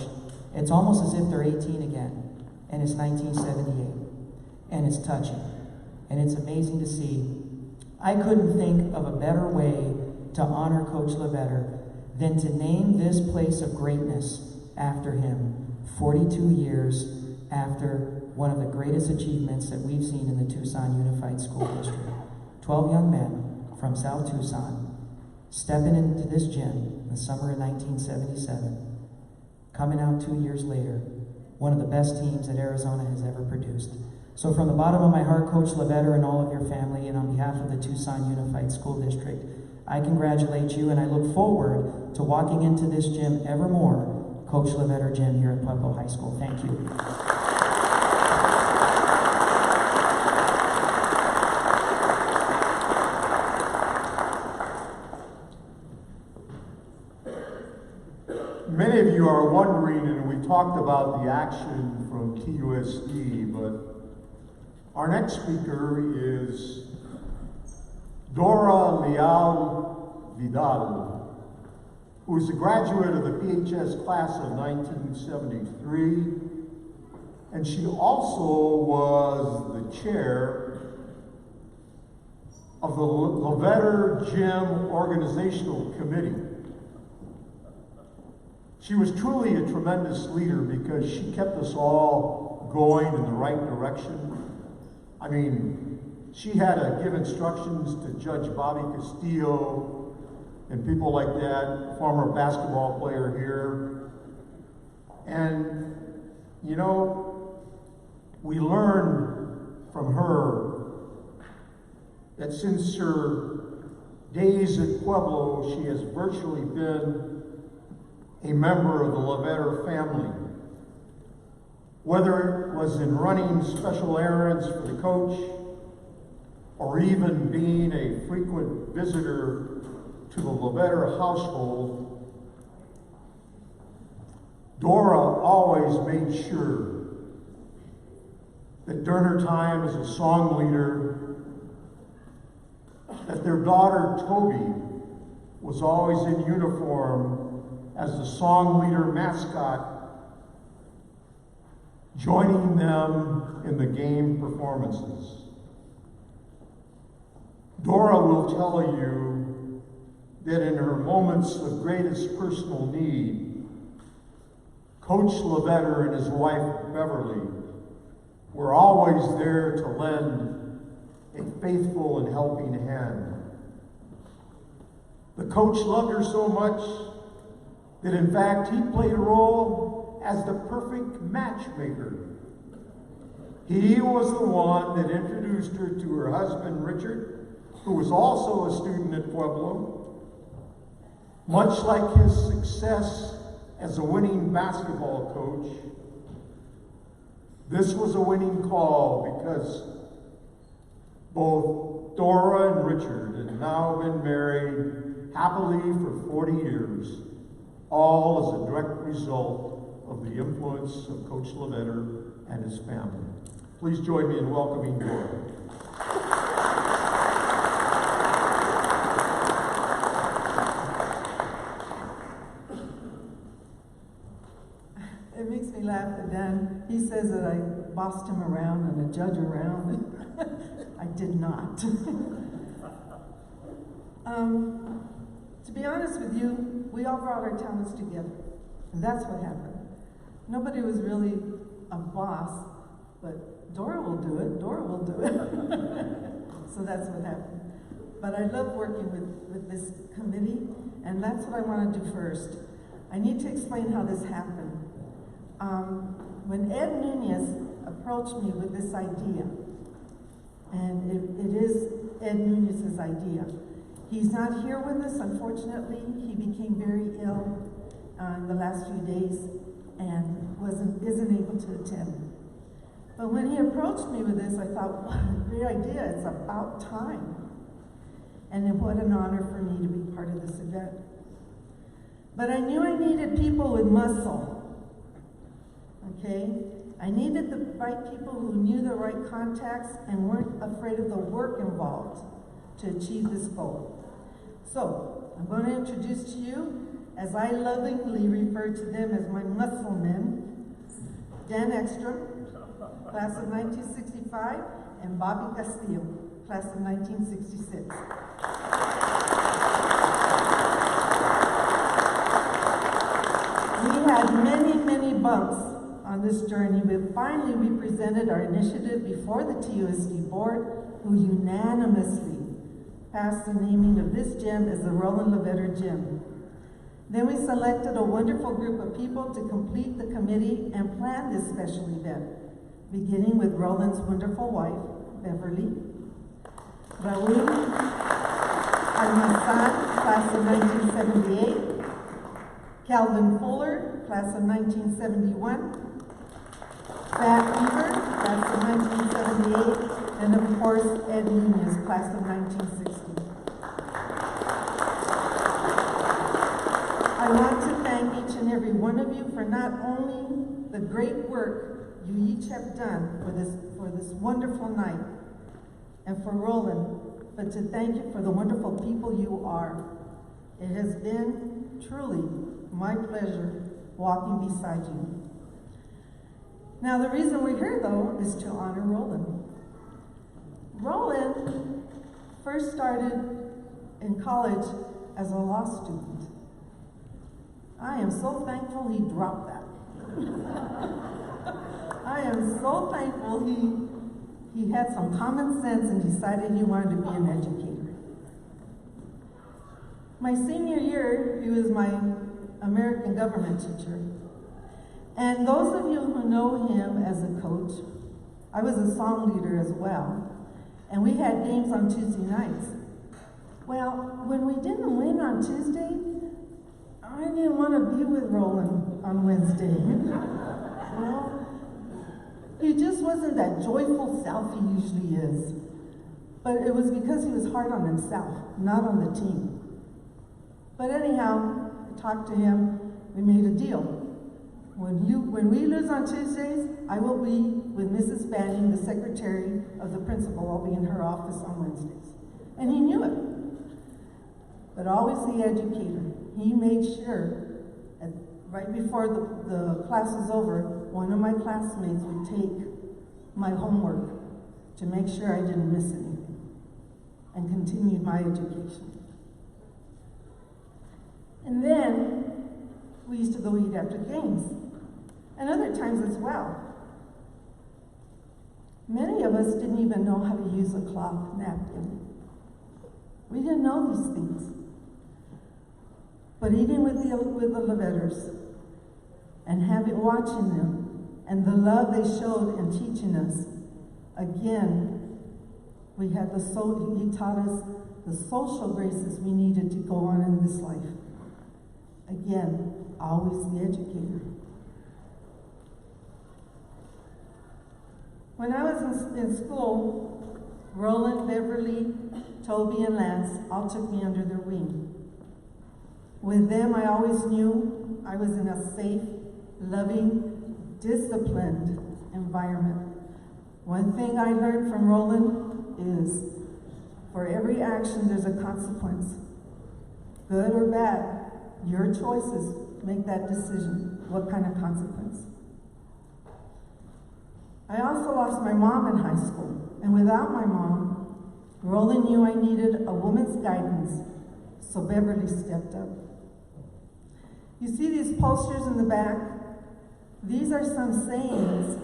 it's almost as if they're 18 again, and it's 1978, and it's touching, and it's amazing to see. I couldn't think of a better way to honor Coach LaVetter than to name this place of greatness after him, 42 years after one of the greatest achievements that we've seen in the Tucson Unified School District. 12 young men from South Tucson stepping into this gym in the summer of 1977, coming out 2 years later, one of the best teams that Arizona has ever produced. So from the bottom of my heart, Coach LaVetter and all of your family, and on behalf of the Tucson Unified School District, I congratulate you, and I look forward to walking into this gym evermore, Coach LaVetter Gym here at Pueblo High School. Thank you. Many of you are wondering, and we talked about the action from TUSD, but our next speaker is Dora Leal Vidal, who is a graduate of the PHS class of 1973, and she also was the chair of the LaVetter Gym Organizational Committee. She was truly a tremendous leader because she kept us all going in the right direction. I mean, she had to give instructions to Judge Bobby Castillo and people like that, former basketball player here. And, you know, we learned from her that since her days at Pueblo, she has virtually been a member of the LaVetter family. Whether it was in running special errands for the coach, or even being a frequent visitor to the LaVetter household, Dora always made sure that during her time as a song leader, that their daughter Toby was always in uniform as the song leader mascot, joining them in the game performances. Dora will tell you that in her moments of greatest personal need, Coach LaVetter and his wife, Beverly, were always there to lend a faithful and helping hand. The coach loved her so much that in fact he played a role as the perfect matchmaker. He was the one that introduced her to her husband, Richard, who was also a student at Pueblo. Much like his success as a winning basketball coach, this was a winning call because both Dora and Richard had now been married happily for 40 years, all as a direct result of the influence of Coach LaVetter and his family. Please join me in welcoming Dora. It makes me laugh that Dan, he says that I bossed him around and a judge around. I did not. To be honest with you, we all brought our talents together. And that's what happened. Nobody was really a boss, but Dora will do it. Dora will do it. So that's what happened. But I love working with this committee, and that's what I want to do first. I need to explain how this happened. When Ed Nunez approached me with this idea, and it is Ed Nunez's idea. He's not here with us, unfortunately. He became very ill in the last few days and isn't able to attend. But when he approached me with this, I thought, what a great idea. It's about time. And what an honor for me to be part of this event. But I knew I needed people with muscle. Okay? I needed the right people who knew the right contacts and weren't afraid of the work involved to achieve this goal. So, I'm going to introduce to you, as I lovingly refer to them as my muscle men, Dan Ekstrom, class of 1965, and Bobby Castillo, class of 1966. We had many, many bumps on this journey, but finally we presented our initiative before the TUSD board, who unanimously passed the naming of this gym as the Roland LaVetter Gym. Then we selected a wonderful group of people to complete the committee and plan this special event, beginning with Roland's wonderful wife, Beverly, Raul Almazan, class of 1978, Calvin Fuller, class of 1971, Pat Weaver, class of 1978, and of course, Ed Nunez, class of 1960. I want to thank each and every one of you for not only the great work you each have done for this wonderful night, and for Roland, but to thank you for the wonderful people you are. It has been truly my pleasure walking beside you. Now, the reason we're here, though, is to honor Roland. Roland first started in college as a law student. I am so thankful he dropped that. I am so thankful he had some common sense and decided he wanted to be an educator. My senior year, he was my American government teacher. And those of you who know him as a coach, I was a song leader as well, and we had games on Tuesday nights. Well, when we didn't win on Tuesday, I didn't want to be with Roland on Wednesday. Well, he just wasn't that joyful self he usually is. But it was because he was hard on himself, not on the team. But anyhow, I talked to him, we made a deal. When we lose on Tuesdays, I will be with Mrs. Banning, the secretary of the principal. I'll be in her office on Wednesdays. And he knew it. But always the educator. He made sure, right before the class was over, one of my classmates would take my homework to make sure I didn't miss anything and continued my education. And then we used to go eat after games, and other times as well. Many of us didn't even know how to use a cloth napkin. We didn't know these things. But eating with the LaVetters and watching them and the love they showed in teaching us, again, he taught us the social graces we needed to go on in this life. Again, always the educator. When I was in school, Roland, Beverly, Toby, and Lance all took me under their wing. With them, I always knew I was in a safe, loving, disciplined environment. One thing I learned from Roland is for every action, there's a consequence. Good or bad, your choices make that decision. What kind of consequence? I also lost my mom in high school, and without my mom, Roland knew I needed a woman's guidance, so Beverly stepped up. You see these posters in the back? These are some sayings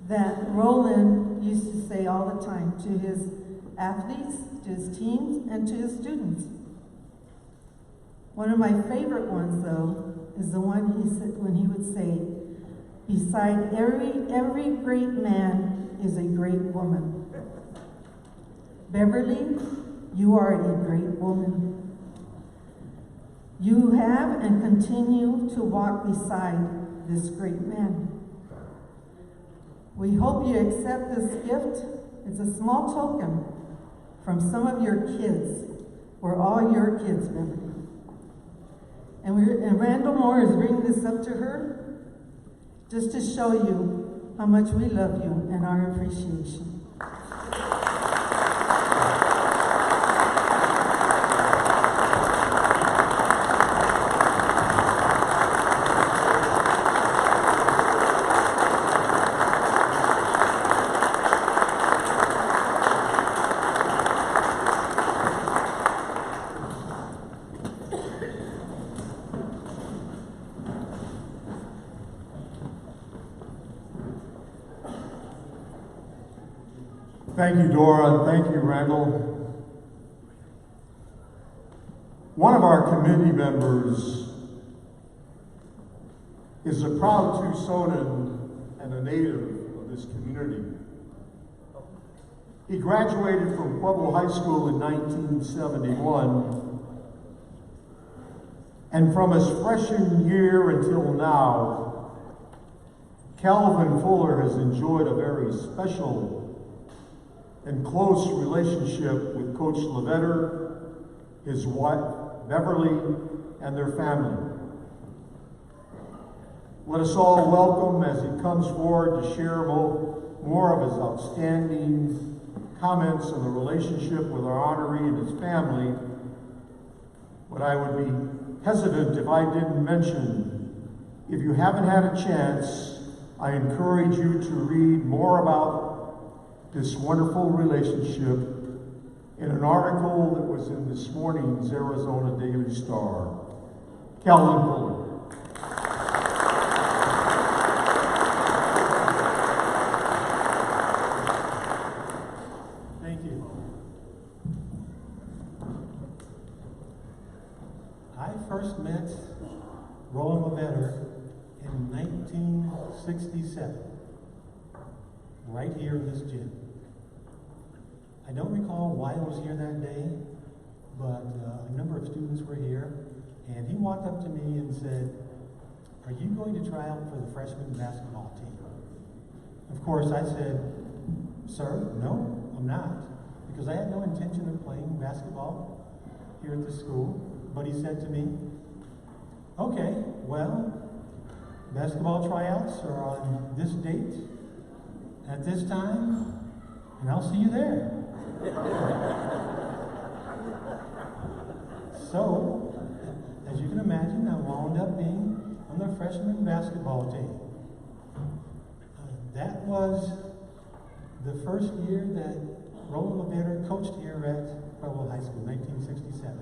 that Roland used to say all the time to his athletes, to his teams, and to his students. One of my favorite ones, though, is the one he said when he would say, "Beside every great man is a great woman. Beverly, you are a great woman. You have and continue to walk beside this great man." We hope you accept this gift. It's a small token from some of your kids. We're all your kids, Beverly. And Randall Moore is bringing this up to her just to show you how much we love you and our appreciation. Thank you, Dora, and thank you, Randall. One of our committee members is a proud Tucsonan and a native of this community. He graduated from Pueblo High School in 1971, and from his freshman year until now, Calvin Fuller has enjoyed a very special and close relationship with Coach LaVetter, his wife, Beverly, and their family. Let us all welcome as he comes forward to share more of his outstanding comments on the relationship with our honoree and his family. But I would be hesitant if I didn't mention, if you haven't had a chance, I encourage you to read more about this wonderful relationship in an article that was in this morning's Arizona Daily Star. Calvin Fuller. Thank you. I first met Roland LaVetter in 1967, right here in this gym. I don't recall why I was here that day, but a number of students were here, and he walked up to me and said, "Are you going to try out for the freshman basketball team?" Of course, I said, "Sir, no, I'm not," because I had no intention of playing basketball here at the school. But he said to me, "Okay, well, basketball tryouts are on this date, at this time, and I'll see you there." So, as you can imagine, I wound up being on the freshman basketball team. That was the first year that Roland LaVetter coached here at Pueblo High School, 1967.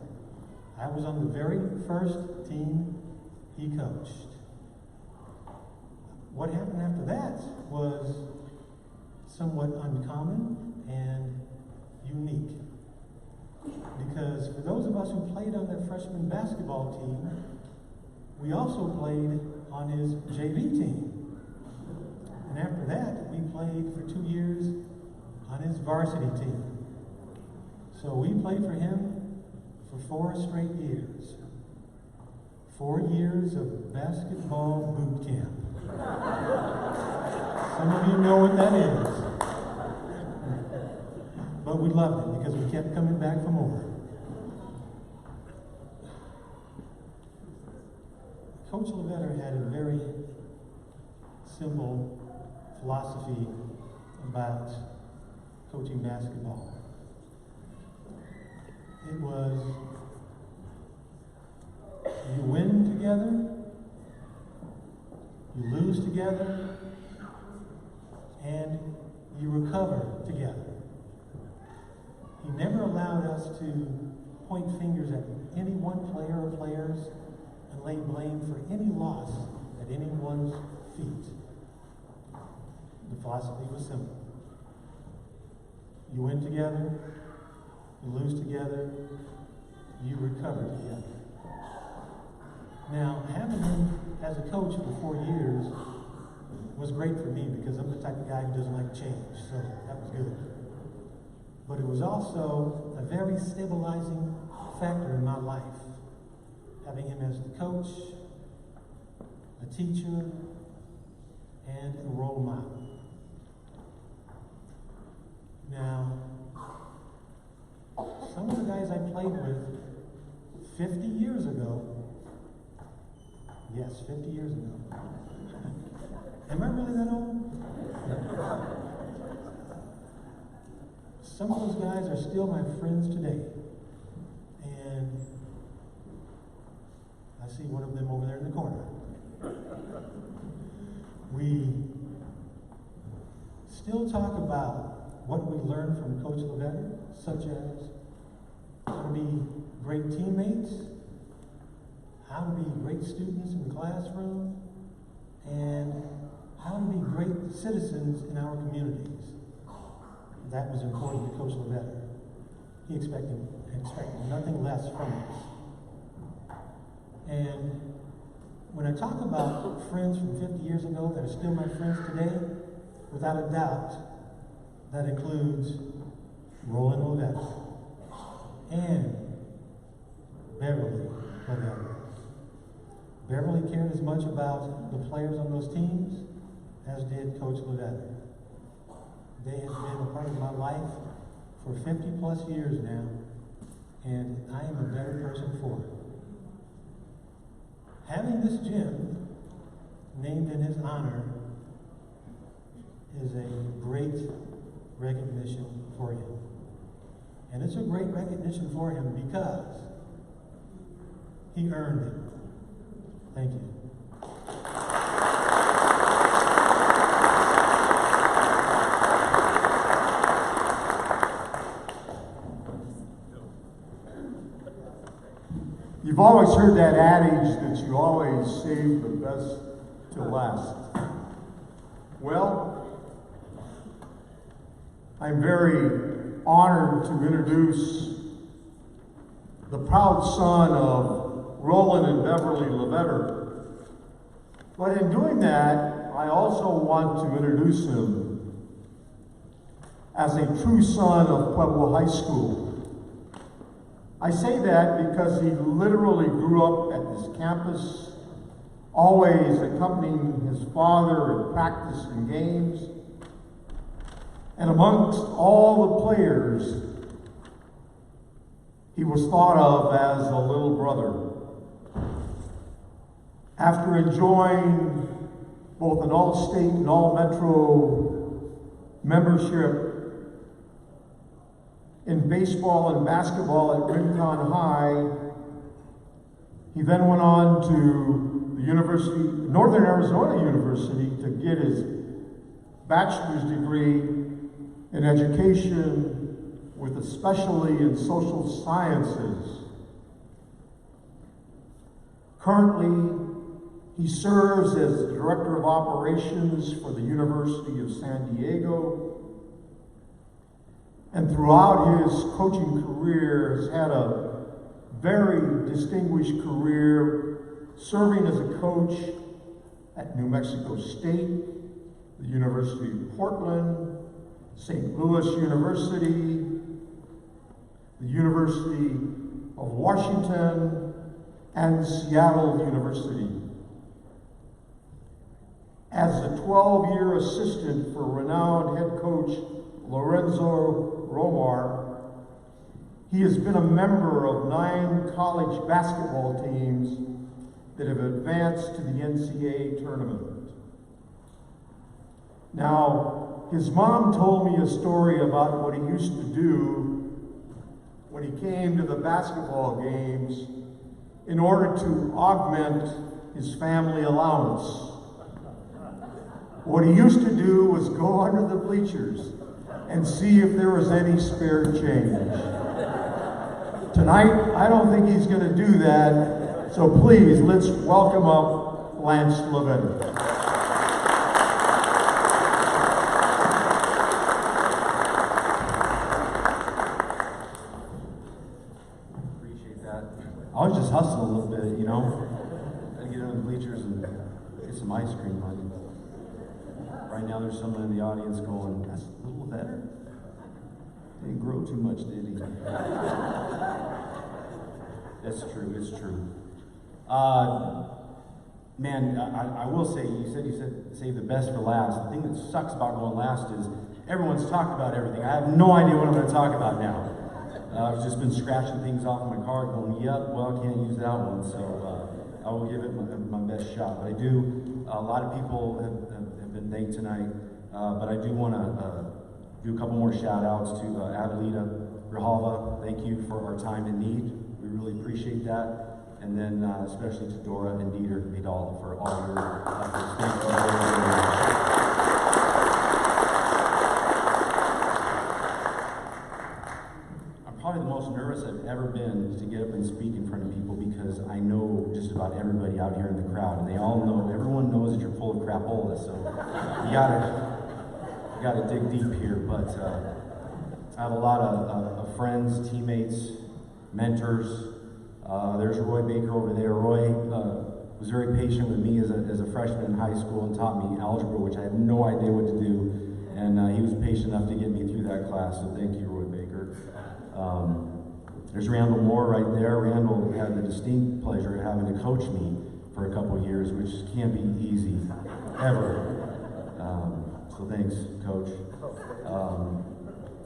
I was on the very first team he coached. What happened after that was somewhat uncommon and unique. Because for those of us who played on that freshman basketball team, we also played on his JV team. And after that, we played for 2 years on his varsity team. So we played for him for 4 straight years. 4 years of basketball boot camp. Some of you know what that is. But we loved it because we kept coming back for more. Coach LaVetter had a very simple philosophy about coaching basketball. It was, you win together, you lose together, and you recover together. He never allowed us to point fingers at any one player or players and lay blame for any loss at anyone's feet. The philosophy was simple. You win together, you lose together, you recover together. Now, having him as a coach for 4 years was great for me because I'm the type of guy who doesn't like change, so that was good. But it was also a very stabilizing factor in my life, having him as the coach, a teacher, and a role model. Now, some of the guys I played with 50 years ago, yes, 50 years ago. Am I really that old? Some of those guys are still my friends today. And I see one of them over there in the corner. We still talk about what we learned from Coach LaVetter, such as how to be great teammates, how to be great students in the classroom, and how to be great citizens in our communities. That was important to Coach LaVetter. He expected nothing less from us. And when I talk about friends from 50 years ago that are still my friends today, without a doubt, that includes Roland LaVetter and Beverly LaVetter. Beverly cared as much about the players on those teams as did Coach LaVetter. They have been a part of my life for 50 plus years now, and I am a better person for it. Having this gym named in his honor is a great recognition for him. And it's a great recognition for him because he earned it. Thank you. You've always heard that adage that you always save the best to last. Well, I'm very honored to introduce the proud son of Roland and Beverly LaVetter. But in doing that, I also want to introduce him as a true son of Pueblo High School. I say that because he literally grew up at this campus, always accompanying his father in practice and games. And amongst all the players, he was thought of as a little brother. After enjoying both an all-state and all-metro membership in baseball and basketball at Rincon High, he then went on to the University, Northern Arizona University, to get his bachelor's degree in education with especially in social sciences. Currently, he serves as the Director of Operations for the University of San Diego, and throughout his coaching career has had a very distinguished career serving as a coach at New Mexico State, the University of Portland, St. Louis University, the University of Washington, and Seattle University. As a 12-year assistant for renowned head coach Lorenzo Romar, he has been a member of 9 college basketball teams that have advanced to the NCAA tournament. Now, his mom told me a story about what he used to do when he came to the basketball games in order to augment his family allowance. What he used to do was go under the bleachers and see if there was any spare change. Tonight, I don't think he's going to do that, so please, let's welcome up Lance LaVetter. Appreciate that. I was just hustling a little bit, you know. Gotta get under the bleachers and get some ice cream, honey. Right now, there's someone in the audience going, "That's a little better. Didn't grow too much, did he?" That's true. It's true. Man, I will say, you said save the best for last. The thing that sucks about going last is everyone's talked about everything. I have no idea what I'm going to talk about now. I've just been scratching things off my card, going, "Yep, well, I can't use that one." So I will give it my best shot. But I do. A lot of people have been thanked tonight, but I do want to do a couple more shout outs to Adelita Grijalva. Thank you for our time in need. We really appreciate that. And then especially to Dora and Dieter Vidal for all your efforts. Thank you very, very much. I'm probably the most nervous I've ever been to get up and speak in front of people because I know just about everybody out here in the crowd, and they all know, everyone knows that you're full of crapola, so you gotta dig deep here. But I have a lot of friends, teammates, mentors. There's Roy Baker over there. Roy was very patient with me as a freshman in high school and taught me algebra, which I had no idea what to do. And he was patient enough to get me through that class, so thank you, Roy Baker. There's Randall Moore right there. Randall had the distinct pleasure of having to coach me for a couple years, which can't be easy, ever. So thanks, Coach.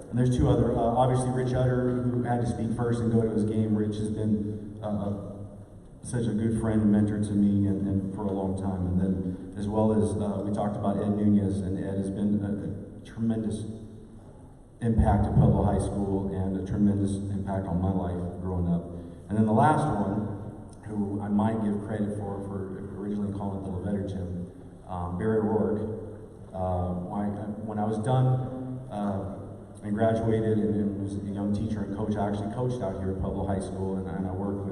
And there's 2 other, obviously Rich Utter, who had to speak first and go to his game. Rich has been such a good friend and mentor to me and for a long time. And then as well as we talked about Ed Nunez, and Ed has been a tremendous impact at Pueblo High School and a tremendous impact on my life growing up. And then the last one, who I might give credit for originally calling it the LaVetter Gym, Barry Rourke. When I was done, and graduated and was a young teacher and coach. I actually coached out here at Pueblo High School, and I worked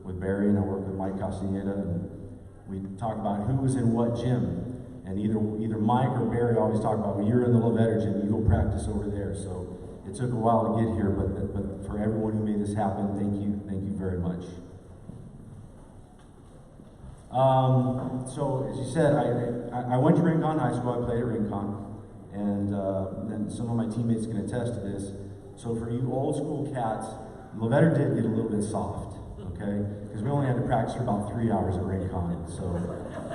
with Barry, and I worked with Mike Castaneda, and we talked about who was in what gym. And either Mike or Barry always talked about, "Well, you're in the LaVetter gym, you go practice over there." So it took a while to get here, but for everyone who made this happen, thank you very much. So as you said, I went to Rincon High School. I played at Rincon. And then some of my teammates can attest to this. So for you old school cats, LaVetter did get a little bit soft, okay? Because we only had to practice for about 3 hours at Rincon. So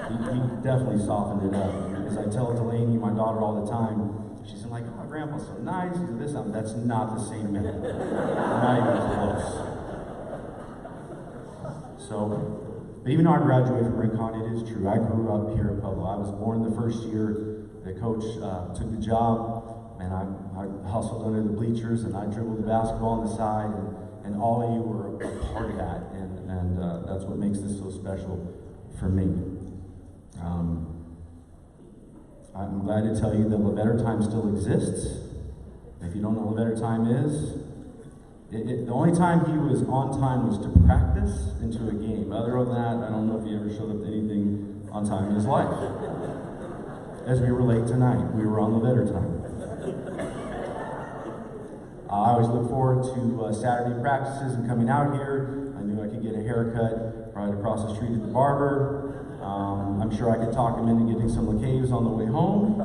he definitely softened it up. As I tell Delaney, my daughter, all the time, she's like, "Oh, my grandpa's so nice, he's this." That's not the same man. Not even close. So, but even though I graduated from Rincon, it is true. I grew up here at Pueblo. I was born the first year the coach took the job, and I hustled under the bleachers, and I dribbled the basketball on the side, and all of you were a part of that, and that's what makes this so special for me. I'm glad to tell you that LaVetter Time still exists. If you don't know what LaVetter Time is, The only time he was on time was to practice and to a game. Other than that, I don't know if he ever showed up to anything on time in his life. As we were late tonight, we were on LaVetter time. I always look forward to Saturday practices and coming out here. I knew I could get a haircut right across the street at the barber. I'm sure I could talk him into getting some lacaves on the way home.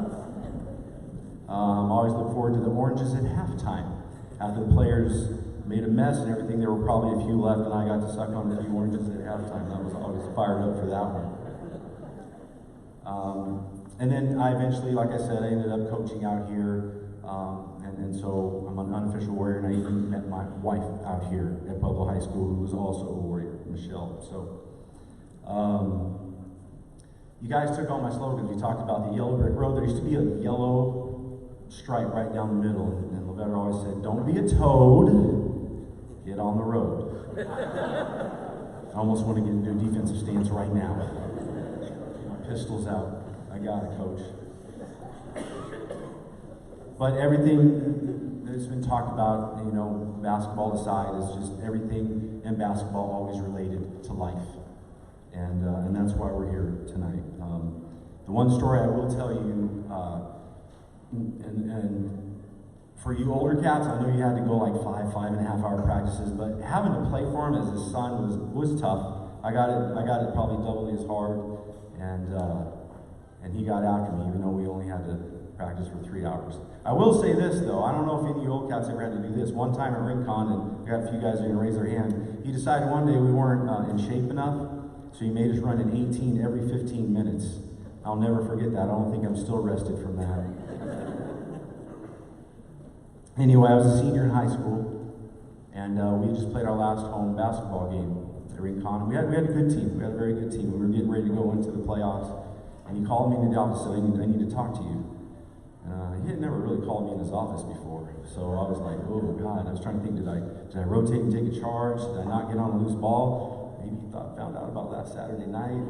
I always look forward to the oranges at halftime. After the players made a mess and everything, there were probably a few left, and I got to suck on a few oranges at halftime. I was always fired up for that one. And then I eventually, like I said, I ended up coaching out here. And so I'm an unofficial Warrior, and I even met my wife out here at Pueblo High School, who was also a Warrior, Michelle. So, you guys took all my slogans. We talked about the yellow brick road. There used to be a yellow stripe right down the middle, and LaVetter always said, "Don't be a toad, get on the road." I almost want to get into a defensive stance right now. Pistols out. I got it, Coach. But everything that's been talked about, you know, basketball aside, is just everything in basketball always related to life. And that's why we're here tonight. The one story I will tell you, and for you older cats, I know you had to go like 5.5 hour practices, but having to play for him as his son was tough. I got it probably doubly as hard, and he got after me, even though we only had to practice for 3 hours. I will say this though, I don't know if any of you old cats ever had to do this. One time at Rincon, and I got a few guys who are going to raise their hand, he decided one day we weren't in shape enough, so he made us run an 18 every 15 minutes. I'll never forget that. I don't think I'm still rested from that. Anyway, I was a senior in high school, and we just played our last home basketball game at Rincon. We had a good team. We had a very good team. We were getting ready to go into the playoffs, and he called me into the office and said, I need to talk to you. He had never really called me in his office before, so I was like, oh God. I was trying to think, did I rotate and take a charge? Did I not get on a loose ball? Maybe he found out about last Saturday night.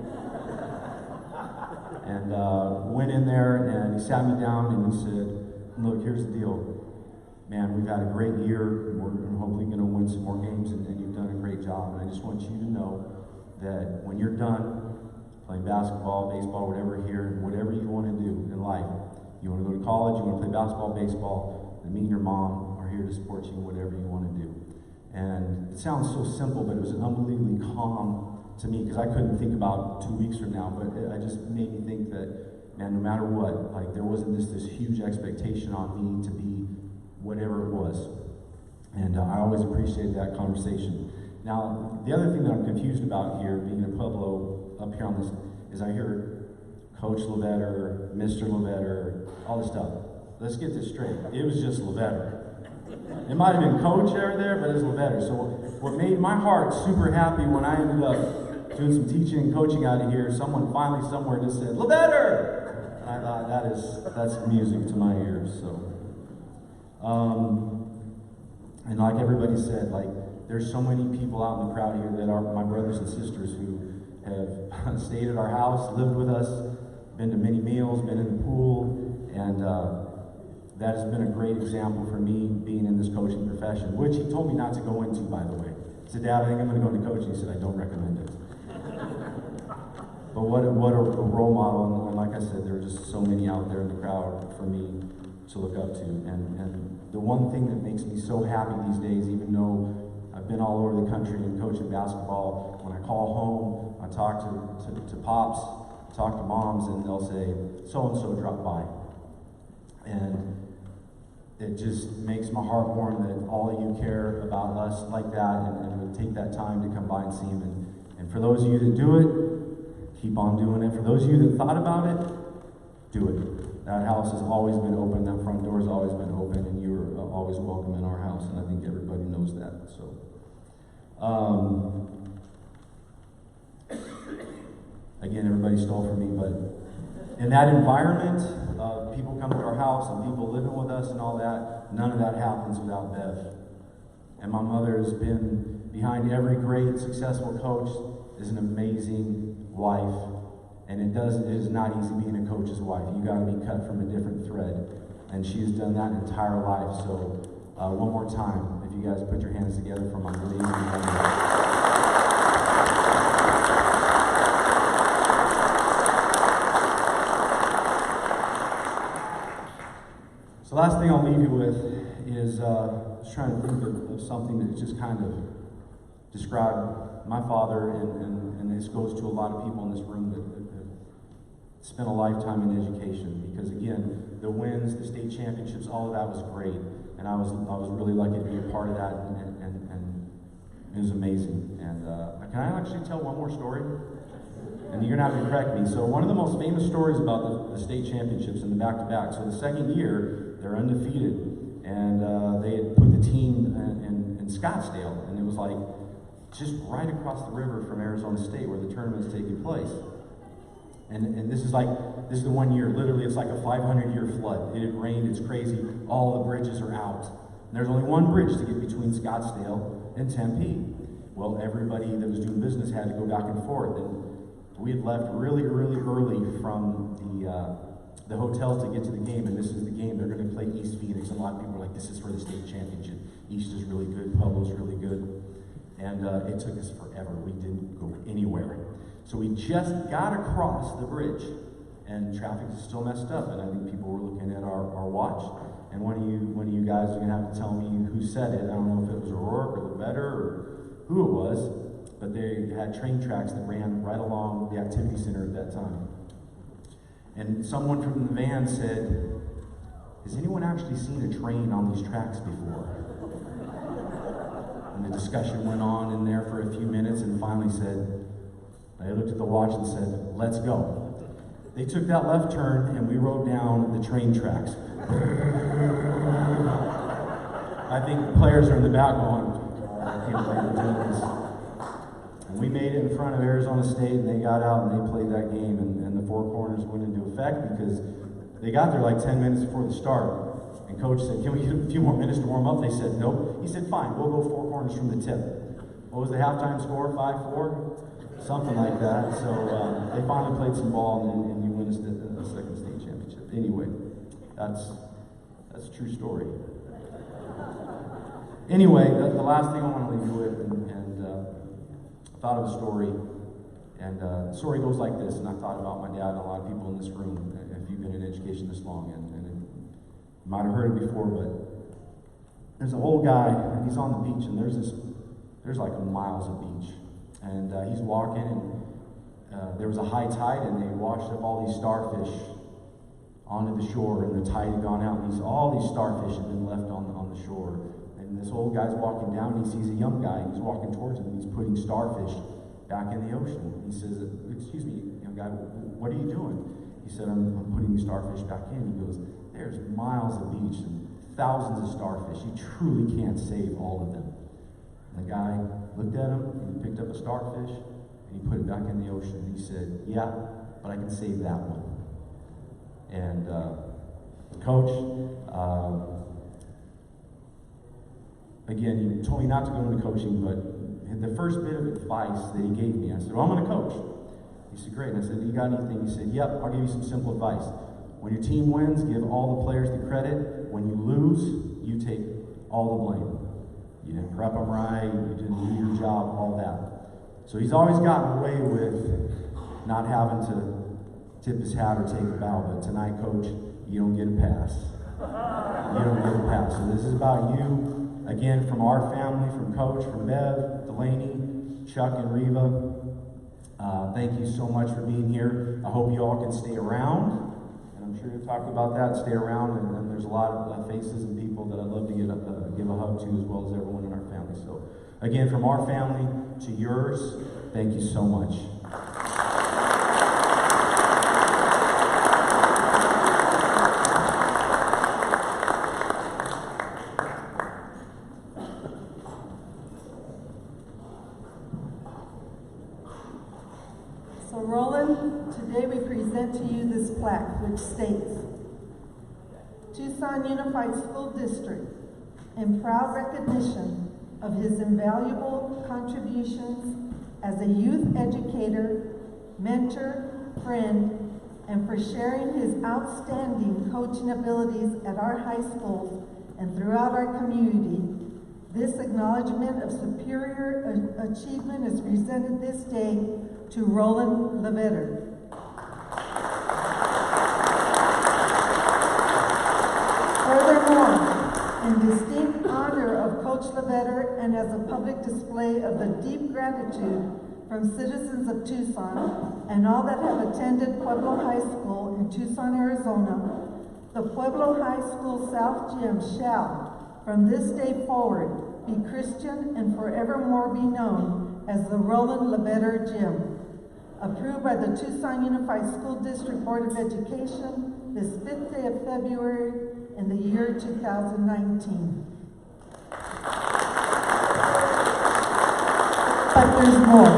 And went in there, and he sat me down and he said, look, here's the deal. Man, we've had a great year. We're hopefully going to win some more games, and you've done a great job. And I just want you to know that when you're done playing basketball, baseball, whatever here, whatever you want to do in life, you want to go to college, you want to play basketball, baseball, then me and your mom are here to support you in whatever you want to do. And it sounds so simple, but it was unbelievably calm to me, because I couldn't think about 2 weeks from now, but it just made me think that, man, no matter what, like there wasn't this huge expectation on me to be whatever it was. And I always appreciated that conversation. Now, the other thing that I'm confused about here, being in Pueblo, up here on this, is I hear Coach LaVetter, Mr. LaVetter, all this stuff. Let's get this straight. It was just LaVetter. It might have been Coach there, but it's LaVetter. So what made my heart super happy when I ended up doing some teaching and coaching out of here, someone finally somewhere just said, LaVetter! And I thought, that's music to my ears. So, and like everybody said, like there's so many people out in the crowd here that are my brothers and sisters who have stayed at our house, lived with us, been to many meals, been in the pool, and that has been a great example for me being in this coaching profession, which he told me not to go into, by the way. He said, Dad, I think I'm going to go into coaching. He said, I don't recommend it. But what a role model, and like I said, there are just so many out there in the crowd for me to look up to. And the one thing that makes me so happy these days, even though I've been all over the country and coaching basketball, when I call home, I talk to pops, talk to moms, and they'll say, so-and-so dropped by. And it just makes my heart warm that all of you care about us like that and would take that time to come by and see them. And for those of you that do it, keep on doing it. For those of you that thought about it, do it. That house has always been open. That front door has always been open, and you are always welcome in our house, and I think everybody knows that. So, again, everybody stole from me, but in that environment of people coming to our house and people living with us and all that, none of that happens without Bev. And my mother has been behind every great, successful coach, is an amazing wife. And it is not easy being a coach's wife. You got to be cut from a different thread. And she has done that entire life. So one more time, If you guys put your hands together for my amazing family. So last thing I'll leave you with is just trying to think of something that just kind of described my father, and this goes to a lot of people in this room that spent a lifetime in education. Because again, the wins, the state championships, all of that was great, and I was really lucky to be a part of that, and it was amazing. And can I actually tell one more story? And you're gonna have to correct me. So one of the most famous stories about the state championships and the back-to-back. So the second year, they're undefeated, and they had put the team in Scottsdale, and it was like just right across the river from Arizona State where the tournament's taking place. And this is the 1 year, literally it's like a 500-year flood. It had rained, it's crazy, all the bridges are out. And there's only one bridge to get between Scottsdale and Tempe. Well, everybody that was doing business had to go back and forth. And we had left really, really early from the hotel to get to the game, and this is the game. They're going to play East Phoenix, and a lot of people were like, this is for the state championship. East is really good, Pueblo's really good. And it took us forever. We didn't go anywhere. So we just got across the bridge, and traffic is still messed up, and I think people were looking at our watch. And one of you guys are going to have to tell me who said it. I don't know if it was O'Rourke or LaVetter or who it was, but they had train tracks that ran right along the activity center at that time. And someone from the van said, has anyone actually seen a train on these tracks before? And the discussion went on in there for a few minutes, and finally said, they looked at the watch and said, let's go. They took that left turn, and we rode down the train tracks. I think the players are in the back going, I can't believe we're doing this. And we made it in front of Arizona State, and they got out and they played that game, and the four corners went into effect because they got there like 10 minutes before the start. And coach said, can we get a few more minutes to warm up? They said, nope. He said, fine, we'll go four corners from the tip. What was the halftime score, 5-4? Something like that. So they finally played some ball, and you win a second state championship. Anyway, that's a true story. Anyway, the last thing I want to leave you with, and I thought of a story, and the story goes like this, and I thought about my dad and a lot of people in this room, if you've been in education this long, and you might have heard it before, but there's an old guy, and he's on the beach, and there's like miles of beach, and he's walking, and there was a high tide, and they washed up all these starfish onto the shore, and the tide had gone out, and all these starfish had been left on the shore. And this old guy's walking down, and he sees a young guy, and he's walking towards him, and he's putting starfish back in the ocean. He says, excuse me, young guy, what are you doing? He said, I'm putting these starfish back in. He goes, there's miles of beach and thousands of starfish. You truly can't save all of them. And the guy looked at him, and he picked up a starfish, and he put it back in the ocean. And he said, yeah, but I can save that one. And coach, again, he told me not to go into coaching, but the first bit of advice that he gave me, I said, well, I'm going to coach. He said, great. And I said, you got anything? He said, yep, I'll give you some simple advice. When your team wins, give all the players the credit. When you lose, you take all the blame. You didn't prep them right, you didn't do your job, all that. So he's always gotten away with not having to tip his hat or take a bow, but tonight, coach, you don't get a pass. You don't get a pass. So this is about you, again, from our family, from Coach, from Bev, Delaney, Chuck, and Reva. Thank you so much for being here. I hope you all can stay around, and I'm sure you'll talk about that, stay around, and there's a lot of faces and people that I'd love to give a hug to, as well as everyone in our family. So, again, from our family to yours, thank you so much. So Roland, today we present to you this plaque which states, Tucson Unified School District, in proud recognition of his invaluable contributions as a youth educator, mentor, friend, and for sharing his outstanding coaching abilities at our high schools and throughout our community, This acknowledgement of superior achievement is presented this day to Roland LaVetter. Furthermore, in distinct honor of Coach LaVetter and as a public display of the deep gratitude from citizens of Tucson and all that have attended Pueblo High School in Tucson, Arizona, the Pueblo High School South Gym shall, from this day forward, be Christian and forevermore be known as the Roland LaVetter Gym. Approved by the Tucson Unified School District Board of Education this 5th day of February in the year 2019. But there's more.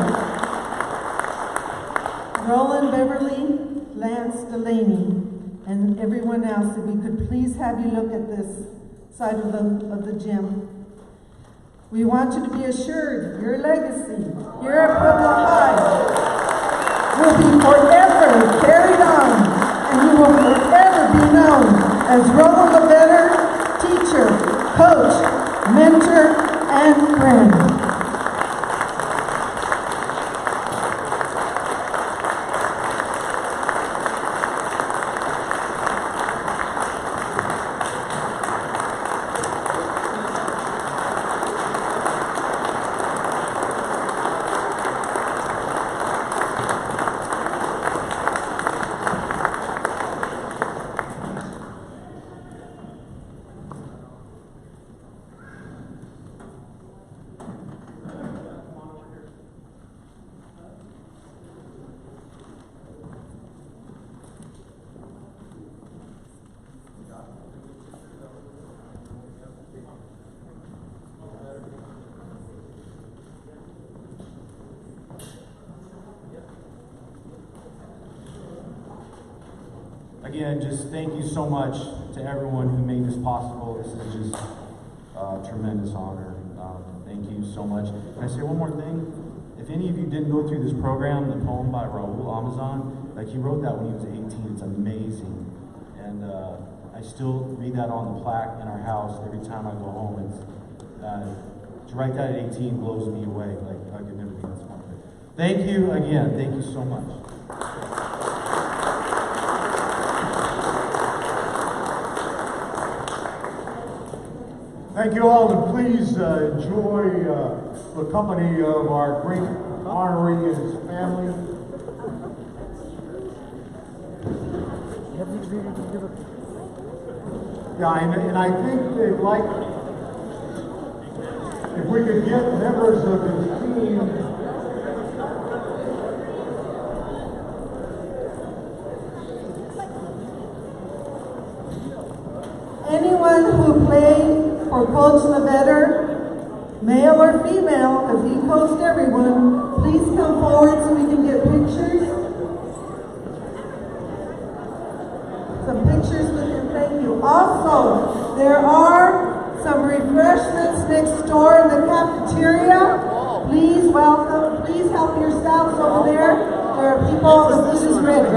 Roland Beverly, Lance Delaney, and everyone else, if we could please have you look at this side of the gym. We want you to be assured your legacy here at Pueblo High will be forever carried on, and you will forever be known as Roland LaVetter, teacher, coach, mentor, and friend. Again, just thank you so much to everyone who made this possible. This is just a tremendous honor. Thank you so much. Can I say one more thing? If any of you didn't go through this program, the poem by Raul Amazon, like he wrote that when he was 18, it's amazing. And I still read that on the plaque in our house every time I go home. It's, to write that at 18 blows me away. Like I could never do that smart. Thank you again. Thank you so much. Thank you all, and please enjoy the company of our great honoree and his family. Yeah, and I think they'd like, if we could get members of his team anyone who played for Coach LaVetter, male or female, because he coached everyone, please come forward so we can get pictures. Some pictures with him, thank you. Also, there are some refreshments next door in the cafeteria. Please welcome, please help yourselves over there. There are people, the food is ready.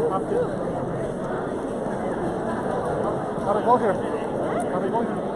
Thank you. Gotta go here. Gotta go here.